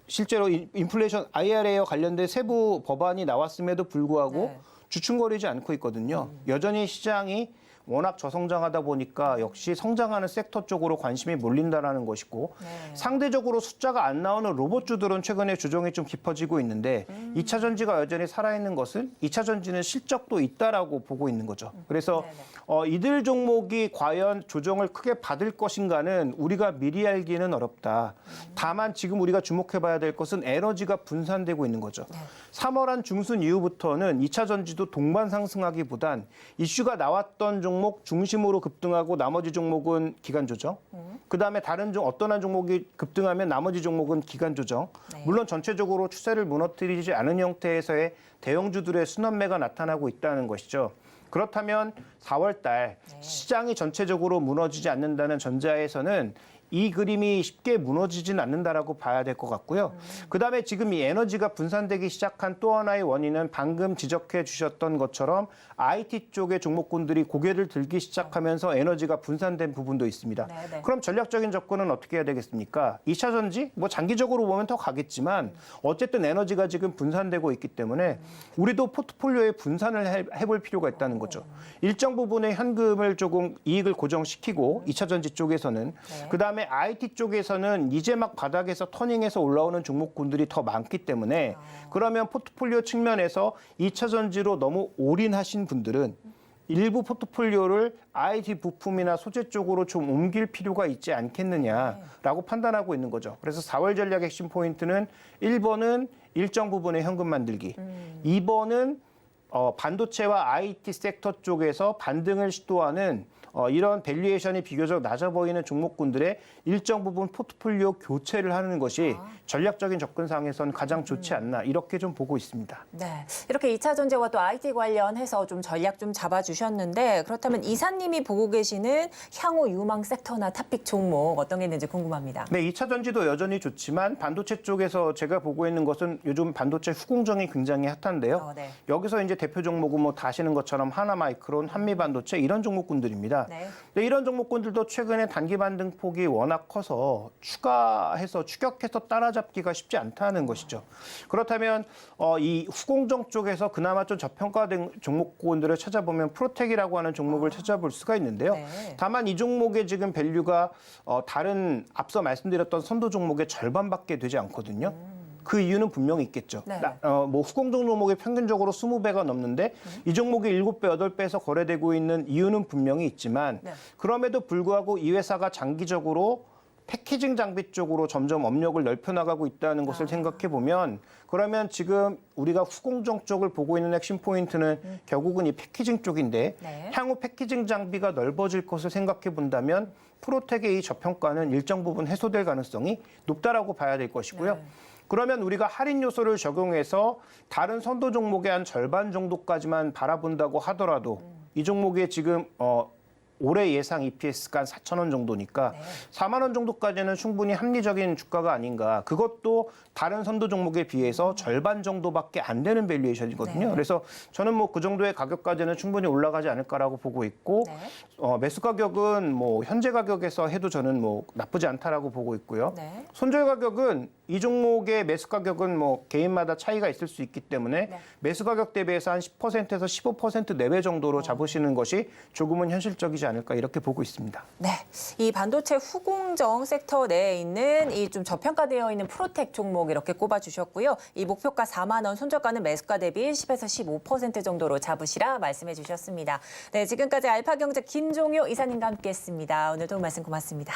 실제로 인플레이션 IRA와 관련된 세부 법안이 나왔음에도 불구하고 네. 주춤거리지 않고 있거든요. 여전히 시장이 워낙 저성장하다 보니까 역시 성장하는 섹터 쪽으로 관심이 몰린다라는 것이고 상대적으로 숫자가 안 나오는 로봇주들은 최근에 조정이 좀 깊어지고 있는데 2차 전지가 여전히 살아있는 것은 2차 전지는 실적도 있다라고 보고 있는 거죠. 그래서 이들 종목이 과연 조정을 크게 받을 것인가는 우리가 미리 알기는 어렵다. 다만 지금 우리가 주목해봐야 될 것은 에너지가 분산되고 있는 거죠. 3월 한 중순 이후부터는 2차 전지도 동반 상승하기보단 이슈가 나왔던 종목 중심으로 급등하고 나머지 종목은 기간 조정. 그다음에 다른 어떤 한 종목이 급등하면 나머지 종목은 기간 조정. 물론 전체적으로 추세를 무너뜨리지 않은 형태에서의 대형주들의 순환매가 나타나고 있다는 것이죠. 그렇다면 4월 달 시장이 전체적으로 무너지지 않는다는 전제하에서는 이 그림이 쉽게 무너지진 않는다라고 봐야 될 것 같고요. 그다음에 지금 이 에너지가 분산되기 시작한 또 하나의 원인은 방금 지적해 주셨던 것처럼 IT 쪽의 종목군들이 고개를 들기 시작하면서 에너지가 분산된 부분도 있습니다. 그럼 전략적인 접근은 어떻게 해야 되겠습니까? 2차 전지? 뭐 장기적으로 보면 더 가겠지만 어쨌든 에너지가 지금 분산되고 있기 때문에 우리도 포트폴리오에 분산을 해볼 필요가 있다는 거죠. 일정 부분의 현금을 조금 이익을 고정시키고 2차 전지 쪽에서는 그다음에 IT 쪽에서는 이제 막 바닥에서 터닝해서 올라오는 종목군들이 더 많기 때문에 그러면 포트폴리오 측면에서 2차 전지로 너무 올인하신 분들은 일부 포트폴리오를 IT 부품이나 소재 쪽으로 좀 옮길 필요가 있지 않겠느냐라고 판단하고 있는 거죠. 그래서 4월 전략 핵심 포인트는 1번은 일정 부분의 현금 만들기, 2번은 반도체와 IT 섹터 쪽에서 반등을 시도하는 이런 밸류에이션이 비교적 낮아 보이는 종목군들의 일정 부분 포트폴리오 교체를 하는 것이 전략적인 접근상에서는 가장 좋지 않나 이렇게 좀 보고 있습니다. 네, 이렇게 2차 전지와 또 IT 관련해서 좀 전략 좀 잡아주셨는데 그렇다면 이사님이 보고 계시는 향후 유망 섹터나 탑픽 종목 어떤 게 있는지 궁금합니다. 네, 2차 전지도 여전히 좋지만 반도체 쪽에서 제가 보고 있는 것은 요즘 반도체 후공정이 굉장히 핫한데요. 여기서 이제 대표 종목은 뭐 다 아시는 것처럼 하나마이크론, 한미반도체 이런 종목군들입니다. 근데 이런 종목군들도 최근에 단기 반등폭이 워낙 커서 추격해서 따라잡기가 쉽지 않다는 것이죠. 그렇다면 이 후공정 쪽에서 그나마 좀 저평가된 종목군들을 찾아보면 프로텍이라고 하는 종목을 찾아볼 수가 있는데요. 다만 이 종목의 지금 밸류가 다른 앞서 말씀드렸던 선도 종목의 절반밖에 되지 않거든요. 그 이유는 분명히 있겠죠. 뭐 후공정 종목이 평균적으로 20배가 넘는데 이 종목이 7배, 8배에서 거래되고 있는 이유는 분명히 있지만 그럼에도 불구하고 이 회사가 장기적으로 패키징 장비 쪽으로 점점 업력을 넓혀나가고 있다는 것을 생각해 보면 그러면 지금 우리가 후공정 쪽을 보고 있는 핵심 포인트는 결국은 이 패키징 쪽인데 향후 패키징 장비가 넓어질 것을 생각해 본다면 프로텍의 이 저평가는 일정 부분 해소될 가능성이 높다라고 봐야 될 것이고요. 그러면 우리가 할인 요소를 적용해서 다른 선도 종목의 한 절반 정도까지만 바라본다고 하더라도 이 종목의 지금 올해 예상 EPS가 한 4,000원 정도니까 4만 원 정도까지는 충분히 합리적인 주가가 아닌가. 그것도 다른 선도 종목에 비해서 절반 정도밖에 안 되는 밸류에이션이거든요. 그래서 저는 뭐 그 정도의 가격까지는 충분히 올라가지 않을까라고 보고 있고 매수 가격은 뭐 현재 가격에서 해도 저는 뭐 나쁘지 않다라고 보고 있고요. 손절 가격은 이 종목의 매수 가격은 뭐 개인마다 차이가 있을 수 있기 때문에 매수 가격 대비해서 한 10%에서 15% 내외 정도로 잡으시는 것이 조금은 현실적이지 않을까 이렇게 보고 있습니다. 네, 이 반도체 후공정 섹터 내에 있는 이 좀 저평가되어 있는 프로텍 종목 이렇게 꼽아주셨고요. 이 목표가 4만 원, 손절가는 매수가 대비 10에서 15% 정도로 잡으시라 말씀해 주셨습니다. 네, 지금까지 알파경제 김종효 이사님과 함께했습니다. 오늘 도움 말씀 고맙습니다.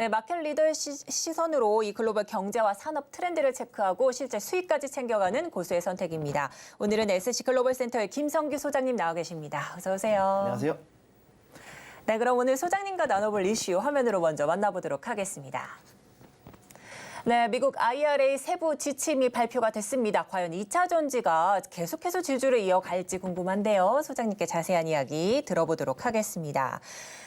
네, 마켓 리더의 시선으로 이 글로벌 경제와 산업 트렌드를 체크하고 실제 수익까지 챙겨가는 고수의 선택입니다. 오늘은 SC 글로벌 센터의 김성규 소장님 나와 계십니다. 어서 오세요. 안녕하세요. 네, 그럼 오늘 소장님과 나눠볼 이슈 화면으로 먼저 만나보도록 하겠습니다. 네, 미국 IRA 세부 지침이 발표가 됐습니다. 과연 2차 전지가 계속해서 지지를 이어갈지 궁금한데요. 소장님께 자세한 이야기 들어보도록 하겠습니다.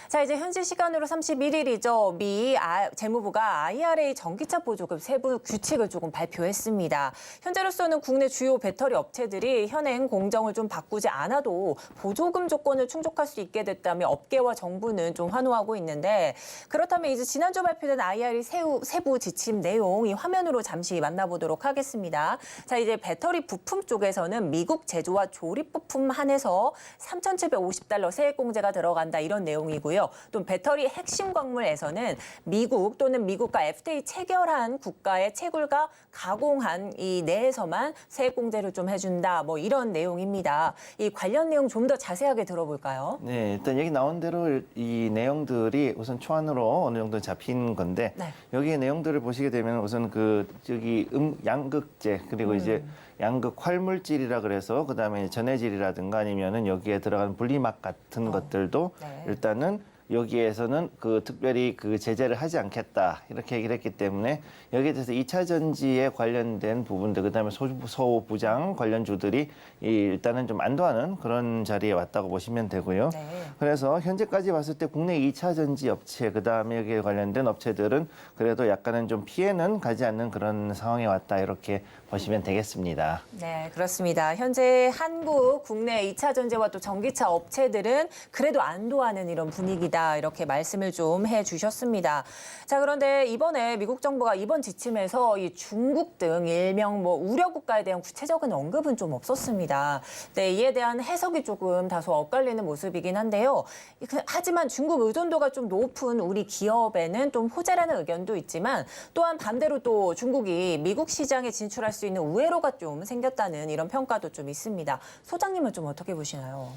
자, 이제 현지 시간으로 31일이죠. 미 재무부가 IRA 전기차 보조금 세부 규칙을 조금 발표했습니다. 현재로서는 국내 주요 배터리 업체들이 현행 공정을 좀 바꾸지 않아도 보조금 조건을 충족할 수 있게 됐다며 업계와 정부는 좀 환호하고 있는데, 그렇다면 이제 지난주 발표된 IRA 세부 지침 내용 이 화면으로 잠시 만나보도록 하겠습니다. 자, 이제 배터리 부품 쪽에서는 미국 제조와 조립 부품 한해서 $3,750 세액 공제가 들어간다, 이런 내용이고요. 또 배터리 핵심 광물에서는 미국 또는 미국과 FTA 체결한 국가의 채굴과 가공한 이 내에서만 세액 공제를 좀 해준다, 뭐 이런 내용입니다. 이 관련 내용 좀 더 자세하게 들어볼까요? 네, 일단 여기 나온 대로 이 내용들이 우선 초안으로 어느 정도 잡힌 건데, 네. 여기의 내용들을 보시게 되면 우선 양극재, 그리고 이제 양극 활물질이라 그래서 그다음에 전해질이라든가 아니면은 여기에 들어간 분리막 같은 것들도 네. 일단은 여기에서는 특별히 제재를 하지 않겠다, 이렇게 얘기를 했기 때문에 여기에 대해서 2차 전지에 관련된 부분들, 그다음에 소부장 관련주들이 일단은 좀 안도하는 그런 자리에 왔다고 보시면 되고요. 네. 그래서 현재까지 봤을 때 국내 2차 전지 업체, 그다음에 여기에 관련된 업체들은 그래도 약간은 좀 피해는 가지 않는 그런 상황에 왔다, 이렇게 보시면 되겠습니다. 네, 그렇습니다. 현재 한국 국내 2차 전지와 또 전기차 업체들은 그래도 안도하는 이런 분위기다, 이렇게 말씀을 좀 해주셨습니다. 자, 그런데 이번에 미국 정부가 이번 지침에서 이 중국 등 일명 우려 국가에 대한 구체적인 언급은 좀 없었습니다. 네, 이에 대한 해석이 조금 다소 엇갈리는 모습이긴 한데요. 하지만 중국 의존도가 좀 높은 우리 기업에는 좀 호재라는 의견도 있지만, 또한 반대로 또 중국이 미국 시장에 진출할 수 있는 우회로가 좀 생겼다는 이런 평가도 좀 있습니다. 소장님은 좀 어떻게 보시나요?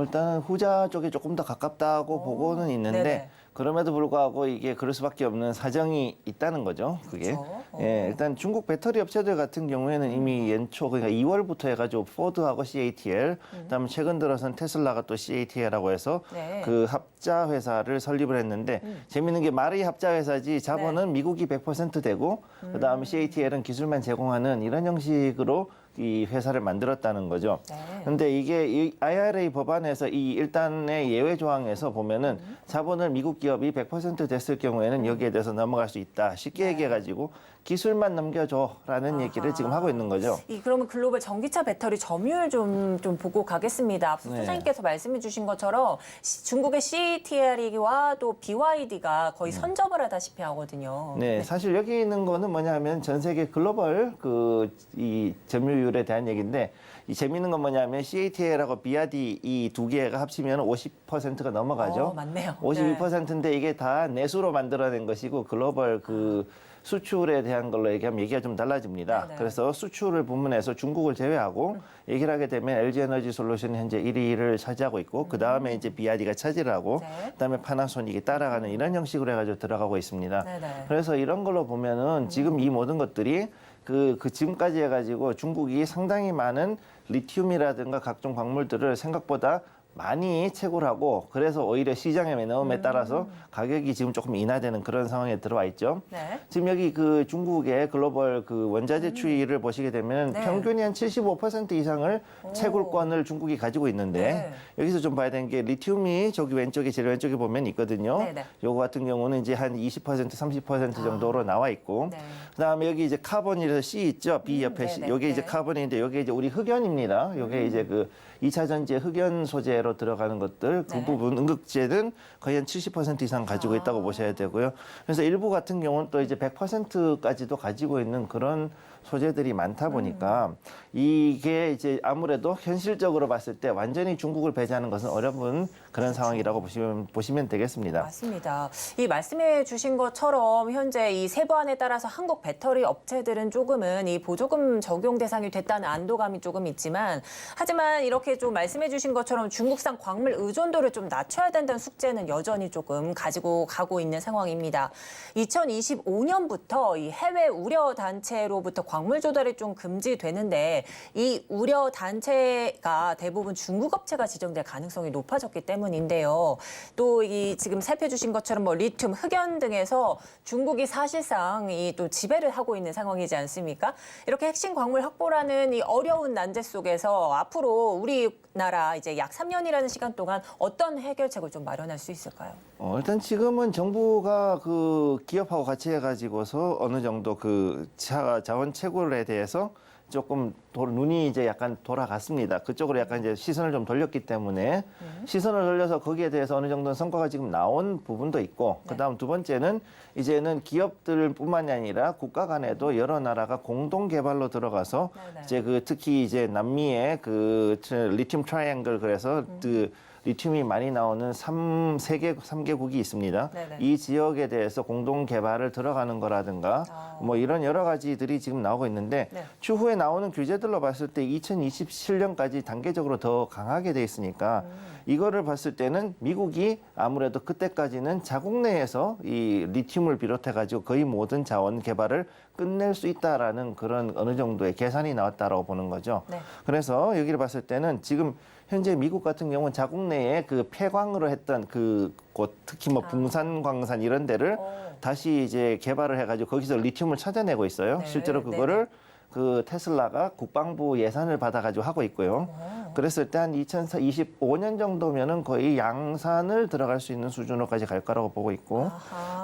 일단은 후자 쪽에 조금 더 가깝다고 보고는 있는데, 네네. 그럼에도 불구하고 이게 그럴 수밖에 없는 사정이 있다는 거죠, 그게. 그렇죠. 예, 일단 중국 배터리 업체들 같은 경우에는 이미 연초, 그러니까 2월부터 해가지고 포드하고 CATL, 그다음에 최근 들어선 테슬라가 또 CATL이라고 해서 네. 그 합자 회사를 설립을 했는데, 재미있는 게 말이 합자 회사지 자본은 미국이 100% 되고, 그다음에 CATL은 기술만 제공하는 이런 형식으로 이 회사를 만들었다는 거죠. 네. 근데 이게 이 IRA 법안에서 이 일단의 예외 조항에서 보면은 자본을 미국 기업이 100% 됐을 경우에는 여기에 대해서 넘어갈 수 있다. 쉽게 얘기해가지고 기술만 넘겨줘라는 얘기를 지금 하고 있는 거죠. 그러면 글로벌 전기차 배터리 점유율 좀 보고 가겠습니다. 앞서 네. 소장님께서 말씀해 주신 것처럼 중국의 CATL과 또 BYD가 거의 선점을 하다시피 하거든요. 네, 사실 여기 있는 거는 뭐냐면 전 세계 글로벌 이 점유율에 대한 얘기인데, 이 재미있는 건 뭐냐면 CATL하고 BYD 이 두 개가 합치면 50%가 넘어가죠. 맞네요. 52%인데 이게 다 내수로 만들어낸 것이고, 글로벌 수출에 대한 걸로 얘기하면 얘기가 좀 달라집니다. 네네. 그래서 수출을 부문에서 중국을 제외하고 얘기를 하게 되면 LG 에너지 솔루션이 현재 1위를 차지하고 있고, 그 다음에 이제 BYD가 차지를 하고, 네. 그다음에 파나소닉이 따라가는 이런 형식으로 해가지고 들어가고 있습니다. 네네. 그래서 이런 걸로 보면은 지금 이 모든 것들이 지금까지 해가지고 중국이 상당히 많은 리튬이라든가 각종 광물들을 생각보다 많이 채굴 하고, 그래서 오히려 시장의 매너움에 따라서 가격이 지금 조금 인하되는 그런 상황에 들어와 있죠. 네. 지금 여기 중국의 글로벌 원자재 추이를 보시게 되면 네. 평균이 한 75% 이상을 채굴권을 중국이 가지고 있는데, 네. 여기서 좀 봐야 되는 게 리튬이 저기 왼쪽에 제일 왼쪽에 보면 있거든요. 네네. 요거 같은 경우는 이제 한 20% 30% 정도로 나와 있고, 네. 그다음에 여기 이제 카본이라서 C 있죠. B 옆에 C. 네네. 요게 이제 네. 카본인데 요게 이제 우리 흑연입니다. 요게 이제 2차 전지의 흑연 소재로 들어가는 것들, 그 네. 부분 음극재는 거의 한 70% 이상 가지고 있다고 보셔야 되고요. 그래서 일부 같은 경우는 또 이제 100%까지도 가지고 있는 그런 소재들이 많다 보니까 이게 이제 아무래도 현실적으로 봤을 때 완전히 중국을 배제하는 것은 어려운 그런 상황이라고 보시면 되겠습니다. 맞습니다. 이 말씀해 주신 것처럼 현재 이 세부안에 따라서 한국 배터리 업체들은 조금은 이 보조금 적용 대상이 됐다는 안도감이 조금 있지만 하지만 이렇게 좀 말씀해 주신 것처럼 중국산 광물 의존도를 좀 낮춰야 된다는 숙제는 여전히 조금 가지고 가고 있는 상황입니다. 2025년부터 이 해외 우려 단체로부터 광물 조달이 좀 금지되는데 이 우려 단체가 대부분 중국 업체가 지정될 가능성이 높아졌기 때문인데요. 또 이 지금 살펴주신 것처럼 뭐 리튬, 흑연 등에서 중국이 사실상 이 또 지배를 하고 있는 상황이지 않습니까? 이렇게 핵심 광물 확보라는 이 어려운 난제 속에서 앞으로 우리나라 이제 약 3년이라는 시간 동안 어떤 해결책을 좀 마련할 수 있을까요? 일단 지금은 정부가 그 기업하고 같이 해가지고서 어느 정도 그 자원 채굴에 대해서 조금 눈이 이제 약간 돌아갔습니다. 그쪽으로 약간 이제 시선을 좀 돌렸기 때문에 시선을 돌려서 거기에 대해서 어느 정도 성과가 지금 나온 부분도 있고 그다음 두 번째는 이제는 기업들뿐만이 아니라 국가 간에도 여러 나라가 공동 개발로 들어가서 이제 그 특히 이제 남미의 그 리튬 트라이앵글 그래서 그 리튬이 많이 나오는 3개국이 있습니다. 네네. 이 지역에 대해서 공동 개발을 들어가는 거라든가 뭐 이런 여러 가지들이 지금 나오고 있는데 네. 추후에 나오는 규제들로 봤을 때 2027년까지 단계적으로 더 강하게 돼 있으니까 이거를 봤을 때는 미국이 아무래도 그때까지는 자국 내에서 이 리튬을 비롯해 가지고 거의 모든 자원 개발을 끝낼 수 있다라는 그런 어느 정도의 계산이 나왔다라고 보는 거죠. 네. 그래서 여기를 봤을 때는 지금 현재 미국 같은 경우는 자국 내에 그 폐광으로 했던 그곳 특히 뭐 붕산 광산 이런 데를 다시 이제 개발을 해가지고 거기서 리튬을 찾아내고 있어요. 네, 실제로 그거를 그 테슬라가 국방부 예산을 받아가지고 하고 있고요. 그랬을 때 한 2025년 정도면은 거의 양산을 들어갈 수 있는 수준으로까지 갈 거라고 보고 있고,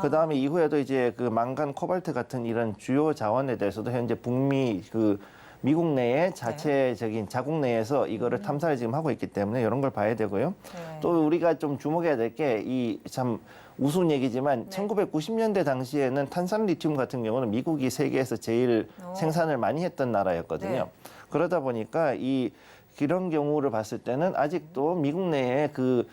그 다음에 이후에도 이제 그 망간, 코발트 같은 이런 주요 자원에 대해서도 현재 북미 그 미국 내에 자체적인 자국 내에서 이거를 탐사를 지금 하고 있기 때문에 이런 걸 봐야 되고요. 또 우리가 좀 주목해야 될 게 이 참 우스운 얘기지만 1990년대 당시에는 탄산 리튬 같은 경우는 미국이 세계에서 제일 생산을 많이 했던 나라였거든요. 그러다 보니까 이런 경우를 봤을 때는 아직도 미국 내에 그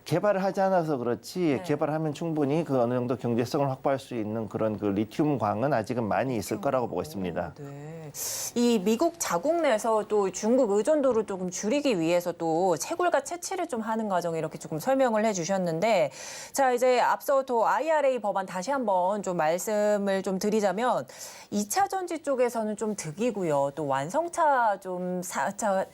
개발을 하지 않아서 그렇지 개발하면 충분히 그 어느 정도 경제성을 확보할 수 있는 그런 그 리튬 광은 아직은 많이 있을 거라고 보고 있습니다. 네. 이 미국 자국 내에서 또 중국 의존도를 조금 줄이기 위해서 또 채굴과 채취를 좀 하는 과정 이렇게 조금 설명을 해주셨는데 자 이제 앞서 또 IRA 법안 다시 한번 좀 말씀을 좀 드리자면 2차 전지 쪽에서는 좀 득이고요. 또 완성차 좀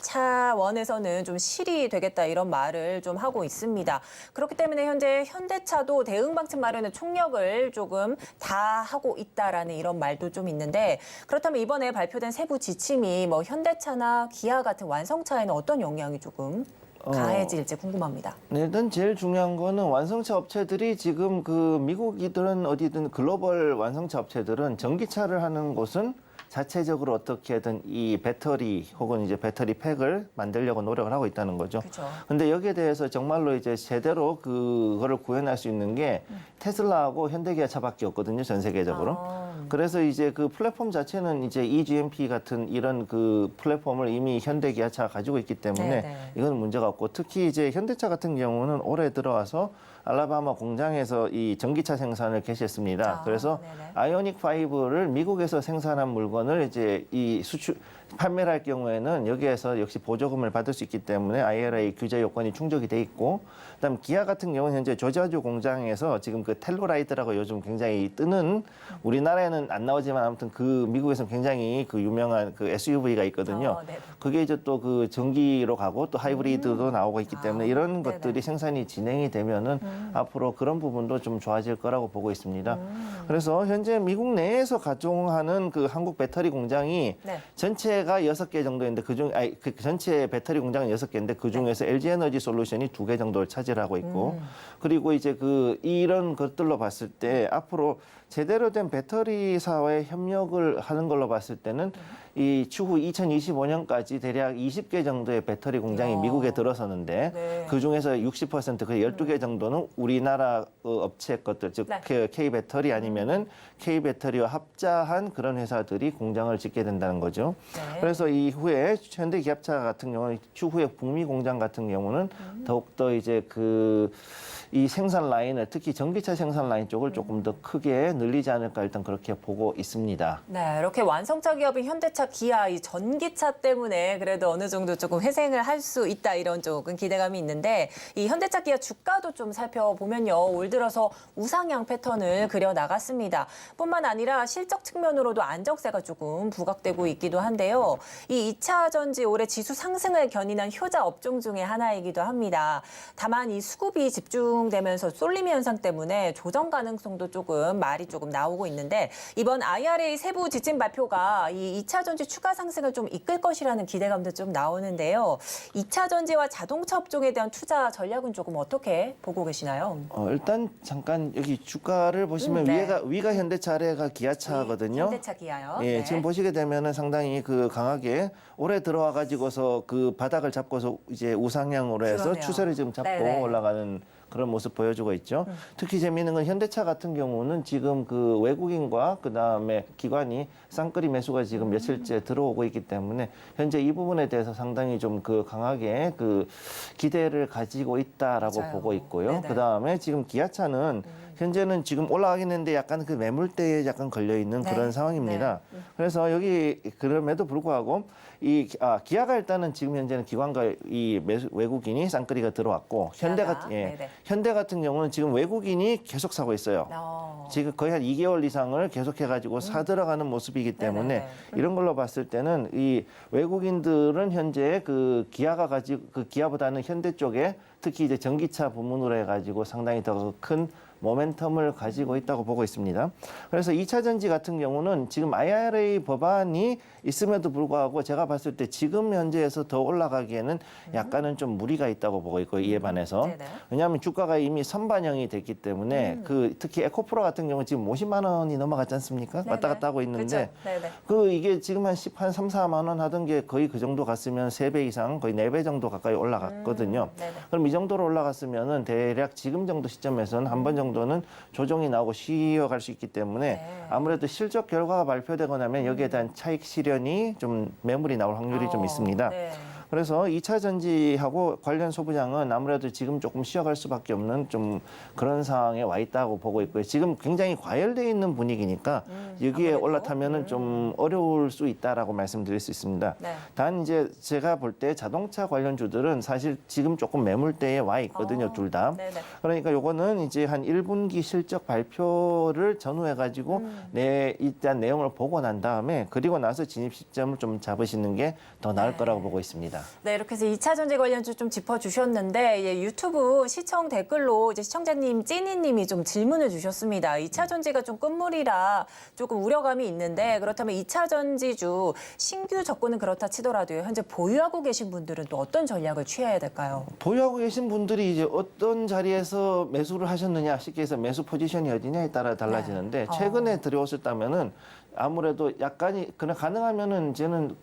차원에서는 좀 실이 되겠다 이런 말을 좀 하고 있습니다. 그렇기 때문에 현재 현대차도 대응 방침 마련의 총력을 조금 다하고 있다라는 이런 말도 좀 있는데 그렇다면 이번에 발표된 세부 지침이 뭐 현대차나 기아 같은 완성차에는 어떤 영향이 조금 가해질지 궁금합니다. 네, 일단 제일 중요한 거는 완성차 업체들이 지금 그 미국이든 어디든 글로벌 완성차 업체들은 전기차를 하는 곳은 자체적으로 어떻게든 이 배터리 혹은 이제 배터리 팩을 만들려고 노력을 하고 있다는 거죠. 그렇죠. 근데 여기에 대해서 정말로 이제 제대로 그거를 구현할 수 있는 게 테슬라하고 현대기아차밖에 없거든요, 전 세계적으로. 그래서 이제 그 플랫폼 자체는 이제 eGMP 같은 이런 그 플랫폼을 이미 현대기아차가 가지고 있기 때문에 이건 문제가 없고 특히 이제 현대차 같은 경우는 올해 들어와서 알라바마 공장에서 이 전기차 생산을 개시했습니다. 그래서 아이오닉 5를 미국에서 생산한 물건을 이제 이 판매를 할 경우에는 여기에서 역시 보조금을 받을 수 있기 때문에 IRA 규제 요건이 충족이 돼 있고, 그다음 기아 같은 경우는 현재 조지아주 공장에서 지금 그 텔루라이드라고 요즘 굉장히 뜨는 우리나라에는 안 나오지만 아무튼 그 미국에서는 굉장히 그 유명한 그 SUV가 있거든요. 그게 이제 또 그 전기로 가고 또 하이브리드도 나오고 있기 때문에 이런 것들이 생산이 진행이 되면은 앞으로 그런 부분도 좀 좋아질 거라고 보고 있습니다. 그래서 현재 미국 내에서 가동하는 그 한국 배터리 공장이 전체가 6개 정도인데 그중 그 전체 배터리 공장은 6개인데 그중에서 LG에너지 솔루션이 2개 정도를 차지하고 있고 그리고 이제 그 이런 것들로 봤을 때 앞으로 제대로 된 배터리사와의 협력을 하는 걸로 봤을 때는 이 추후 2025년까지 대략 20개 정도의 배터리 공장이 미국에 들어서는데 네. 그중에서 60% 그 12개 정도는 우리나라 업체 것들 즉 네. K배터리 아니면은 K배터리와 합자한 그런 회사들이 공장을 짓게 된다는 거죠. 네. 그래서 이후에 현대기아차 같은 경우는 추후에 북미 공장 같은 경우는 더욱더 이제 이 생산 라인을 특히 전기차 생산 라인 쪽을 조금 더 크게 늘리지 않을까 일단 그렇게 보고 있습니다. 네, 이렇게 완성차 기업인 현대차, 기아, 이 전기차 때문에 그래도 어느 정도 조금 회생을 할 수 있다 이런 조금 기대감이 있는데 이 현대차, 기아 주가도 좀 살펴보면요. 올 들어서 우상향 패턴을 그려 나갔습니다. 뿐만 아니라 실적 측면으로도 안정세가 조금 부각되고 있기도 한데요. 이 2차 전지 올해 지수 상승을 견인한 효자 업종 중에 하나이기도 합니다. 다만 이 수급이 집중되면서 쏠림 현상 때문에 조정 가능성도 조금 말이 조금 나오고 있는데 이번 IRA 세부 지침 발표가 이 2차 전지 추가 상승을 좀 이끌 것이라는 기대감도 좀 나오는데요. 2차 전지와 자동차 업종에 대한 투자 전략은 조금 어떻게 보고 계시나요? 일단 잠깐 여기 주가를 보시면 네. 위가 현대차, 아래가 기아차거든요. 현대차, 기아요. 예, 네. 지금 보시게 되면은 상당히 강하게 올해 들어와 가지고서 그 바닥을 잡고서 이제 우상향으로 해서 그러네요. 추세를 지금 잡고 네네. 올라가는 그런 모습 보여주고 있죠. 특히 재미있는 건 현대차 같은 경우는 지금 그 외국인과 그다음에 기관이 쌍끌이 매수가 지금 며칠째 들어오고 있기 때문에 현재 이 부분에 대해서 상당히 좀 강하게 기대를 가지고 있다라고 맞아요. 보고 있고요. 네네. 그다음에 지금 기아차는 현재는 지금 올라가긴 했는데 약간 그 매물대에 약간 걸려 있는 네. 그런 상황입니다. 그래서 여기 그럼에도 불구하고 기아가 일단은 지금 현재는 기관과 외국인이 쌍끌이가 들어왔고 기아가? 네네. 현대 같은 경우는 지금 외국인이 계속 사고 있어요. 지금 거의 한 2개월 이상을 계속해가지고 사 들어가는 모습이기 때문에 네네네. 이런 걸로 봤을 때는 이 외국인들은 현재 기아가 가지고 기아보다는 현대 쪽에 특히 이제 전기차 부문으로 해가지고 상당히 더 큰 모멘텀을 가지고 있다고 보고 있습니다. 그래서 2차 전지 같은 경우는 지금 IRA 법안이 있음에도 불구하고 제가 봤을 때 지금 현재에서 더 올라가기에는 약간은 좀 무리가 있다고 보고 있고요. 이에 반해서. 네네. 왜냐하면 주가가 이미 선반영이 됐기 때문에 특히 에코프로 같은 경우 지금 50만 원이 넘어갔지 않습니까? 왔다 갔다 하고 있는데 그렇죠. 네네. 이게 지금 한 3, 4만 원 하던 게 거의 그 정도 갔으면 3배 이상 거의 4배 정도 가까이 올라갔거든요. 네네. 그럼 이 정도로 올라갔으면은 대략 지금 정도 시점에서는 한 번 정도는 조정이 나오고 쉬어갈 수 있기 때문에 네. 아무래도 실적 결과가 발표되고 나면 여기에 대한 차익 실현이 좀 매물이 나올 확률이 좀 있습니다. 네. 그래서 2차 전지하고 관련 소부장은 아무래도 지금 조금 쉬어갈 수밖에 없는 좀 그런 상황에 와 있다고 보고 있고요. 지금 굉장히 과열돼 있는 분위기니까 여기에 아무래도. 올라타면은 좀 어려울 수 있다라고 말씀드릴 수 있습니다. 네. 단 이제 제가 볼 때 자동차 관련주들은 사실 지금 조금 매물대에 와 있거든요, 둘 다. 네네. 그러니까 요거는 이제 한 1분기 실적 발표를 전후해 가지고 일단 내용을 보고 난 다음에 그리고 나서 진입 시점을 좀 잡으시는 게 더 나을 거라고 보고 있습니다. 네, 이렇게 해서 2차 전지 관련주 좀 짚어주셨는데 유튜브 시청 댓글로 이제 시청자님 찐이님이 좀 질문을 주셨습니다. 2차 전지가 좀 끝물이라 조금 우려감이 있는데 그렇다면 2차 전지주 신규 접근은 그렇다 치더라도요. 현재 보유하고 계신 분들은 또 어떤 전략을 취해야 될까요? 보유하고 계신 분들이 이제 어떤 자리에서 매수를 하셨느냐, 쉽게 해서 매수 포지션이 어디냐에 따라 달라지는데 최근에 들어오셨다면은 아무래도 약간이 그냥 가능하면은 이제는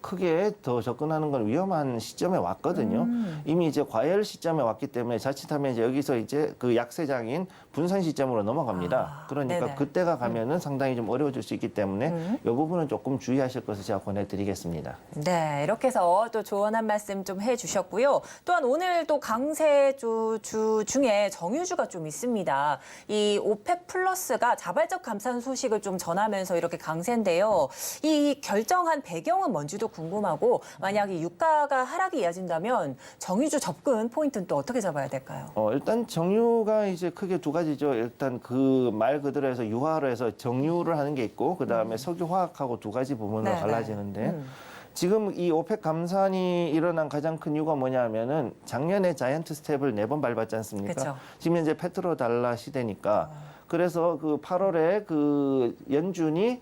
크게 더 접근하는 건 위험한 시점에 왔거든요. 이미 이제 과열 시점에 왔기 때문에 자칫하면 이제 여기서 이제 약세장인 분산 시점으로 넘어갑니다. 그러니까 네네. 그때가 가면은 상당히 좀 어려워질 수 있기 때문에 이 부분은 조금 주의하실 것을 제가 권해드리겠습니다. 네, 이렇게 해서 또 조언한 말씀 좀 해주셨고요. 또한 오늘 또 강세주 중에 정유주가 좀 있습니다. 이 오펙 플러스가 자발적 감산 소식을 좀 전하면서 이렇게 강세인데요. 이 결정한 배경은 뭔지도 궁금하고 만약 이 유가가 하락이 이어진다면 정유주 접근 포인트는 또 어떻게 잡아야 될까요? 일단 정유가 이제 크게 두 가지죠. 일단 말 그대로 해서 유화로 해서 정유를 하는 게 있고 그다음에 석유화학하고 두 가지 부분으로 네네. 갈라지는데 지금 이 오펙 감산이 일어난 가장 큰 이유가 뭐냐면은 작년에 자이언트 스텝을 4번 밟았지 않습니까? 그쵸. 지금 현재 페트로달라 시대니까 그래서 8월에 연준이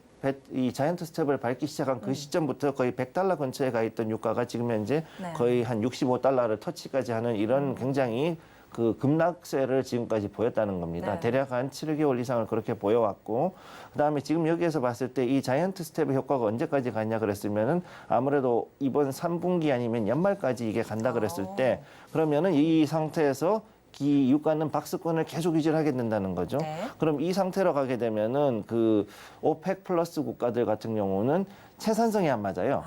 이 자이언트 스텝을 밟기 시작한 그 시점부터 거의 $100 근처에 가 있던 유가가 지금 현재 네. 거의 한 $65를 터치까지 하는 이런 굉장히 그 급락세를 지금까지 보였다는 겁니다. 네. 대략 한 7개월 이상을 그렇게 보여왔고, 그다음에 지금 여기에서 봤을 때 이 자이언트 스텝의 효과가 언제까지 가냐 그랬으면은 아무래도 이번 3분기 아니면 연말까지 이게 간다 그랬을 때, 그러면은 이 상태에서 이 유가는 박스권을 계속 유지를 하게 된다는 거죠. 네. 그럼 이 상태로 가게 되면은 그 오펙 플러스 국가들 같은 경우는 채산성이 안 맞아요.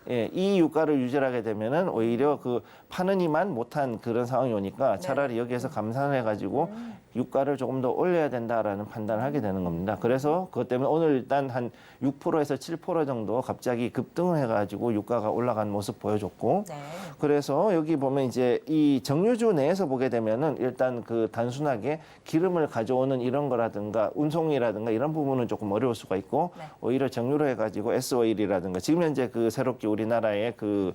예, 이 유가를 유지하게 되면은 오히려 그 파는 이만 못한 그런 상황이 오니까 차라리 여기에서 감산을 해가지고 유가를 조금 더 올려야 된다라는 판단을 하게 되는 겁니다. 그래서 그것 때문에 오늘 일단 한 6%에서 7% 정도 갑자기 급등을 해가지고 유가가 올라간 모습 보여줬고, 네. 그래서 여기 보면 이제 이 정유주 내에서 보게 되면은 일단 그 단순하게 기름을 가져오는 이런 거라든가 운송이라든가 이런 부분은 조금 어려울 수가 있고, 네. 오히려 정유로 해가지고 S-오일이라든가 지금 현재 그 새롭게 우리나라의 그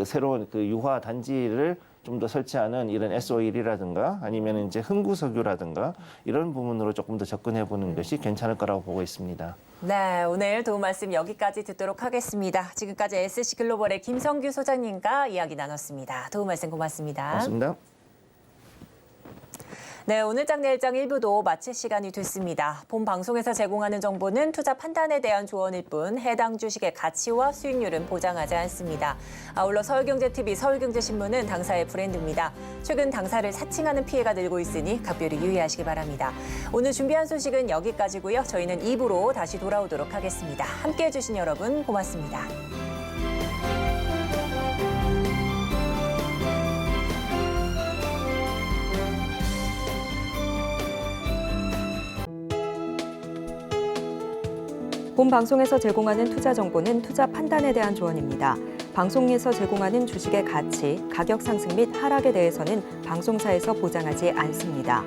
새로운 그 유화 단지를 좀 더 설치하는 이런 S-오일이라든가 아니면 이제 흥구석유라든가 이런 부분으로 조금 더 접근해 보는 것이 괜찮을 거라고 보고 있습니다. 네, 오늘 도움 말씀 여기까지 듣도록 하겠습니다. 지금까지 SC글로벌의 김성규 소장님과 이야기 나눴습니다. 도움 말씀 고맙습니다. 고맙습니다. 네, 오늘장 내일장 1부도 마칠 시간이 됐습니다. 본 방송에서 제공하는 정보는 투자 판단에 대한 조언일 뿐 해당 주식의 가치와 수익률은 보장하지 않습니다. 아울러 서울경제TV, 서울경제신문은 당사의 브랜드입니다. 최근 당사를 사칭하는 피해가 늘고 있으니 각별히 유의하시기 바랍니다. 오늘 준비한 소식은 여기까지고요. 저희는 2부로 다시 돌아오도록 하겠습니다. 함께해 주신 여러분 고맙습니다. 본 방송에서 제공하는 투자 정보는 투자 판단에 대한 조언입니다. 방송에서 제공하는 주식의 가치, 가격 상승 및 하락에 대해서는 방송사에서 보장하지 않습니다.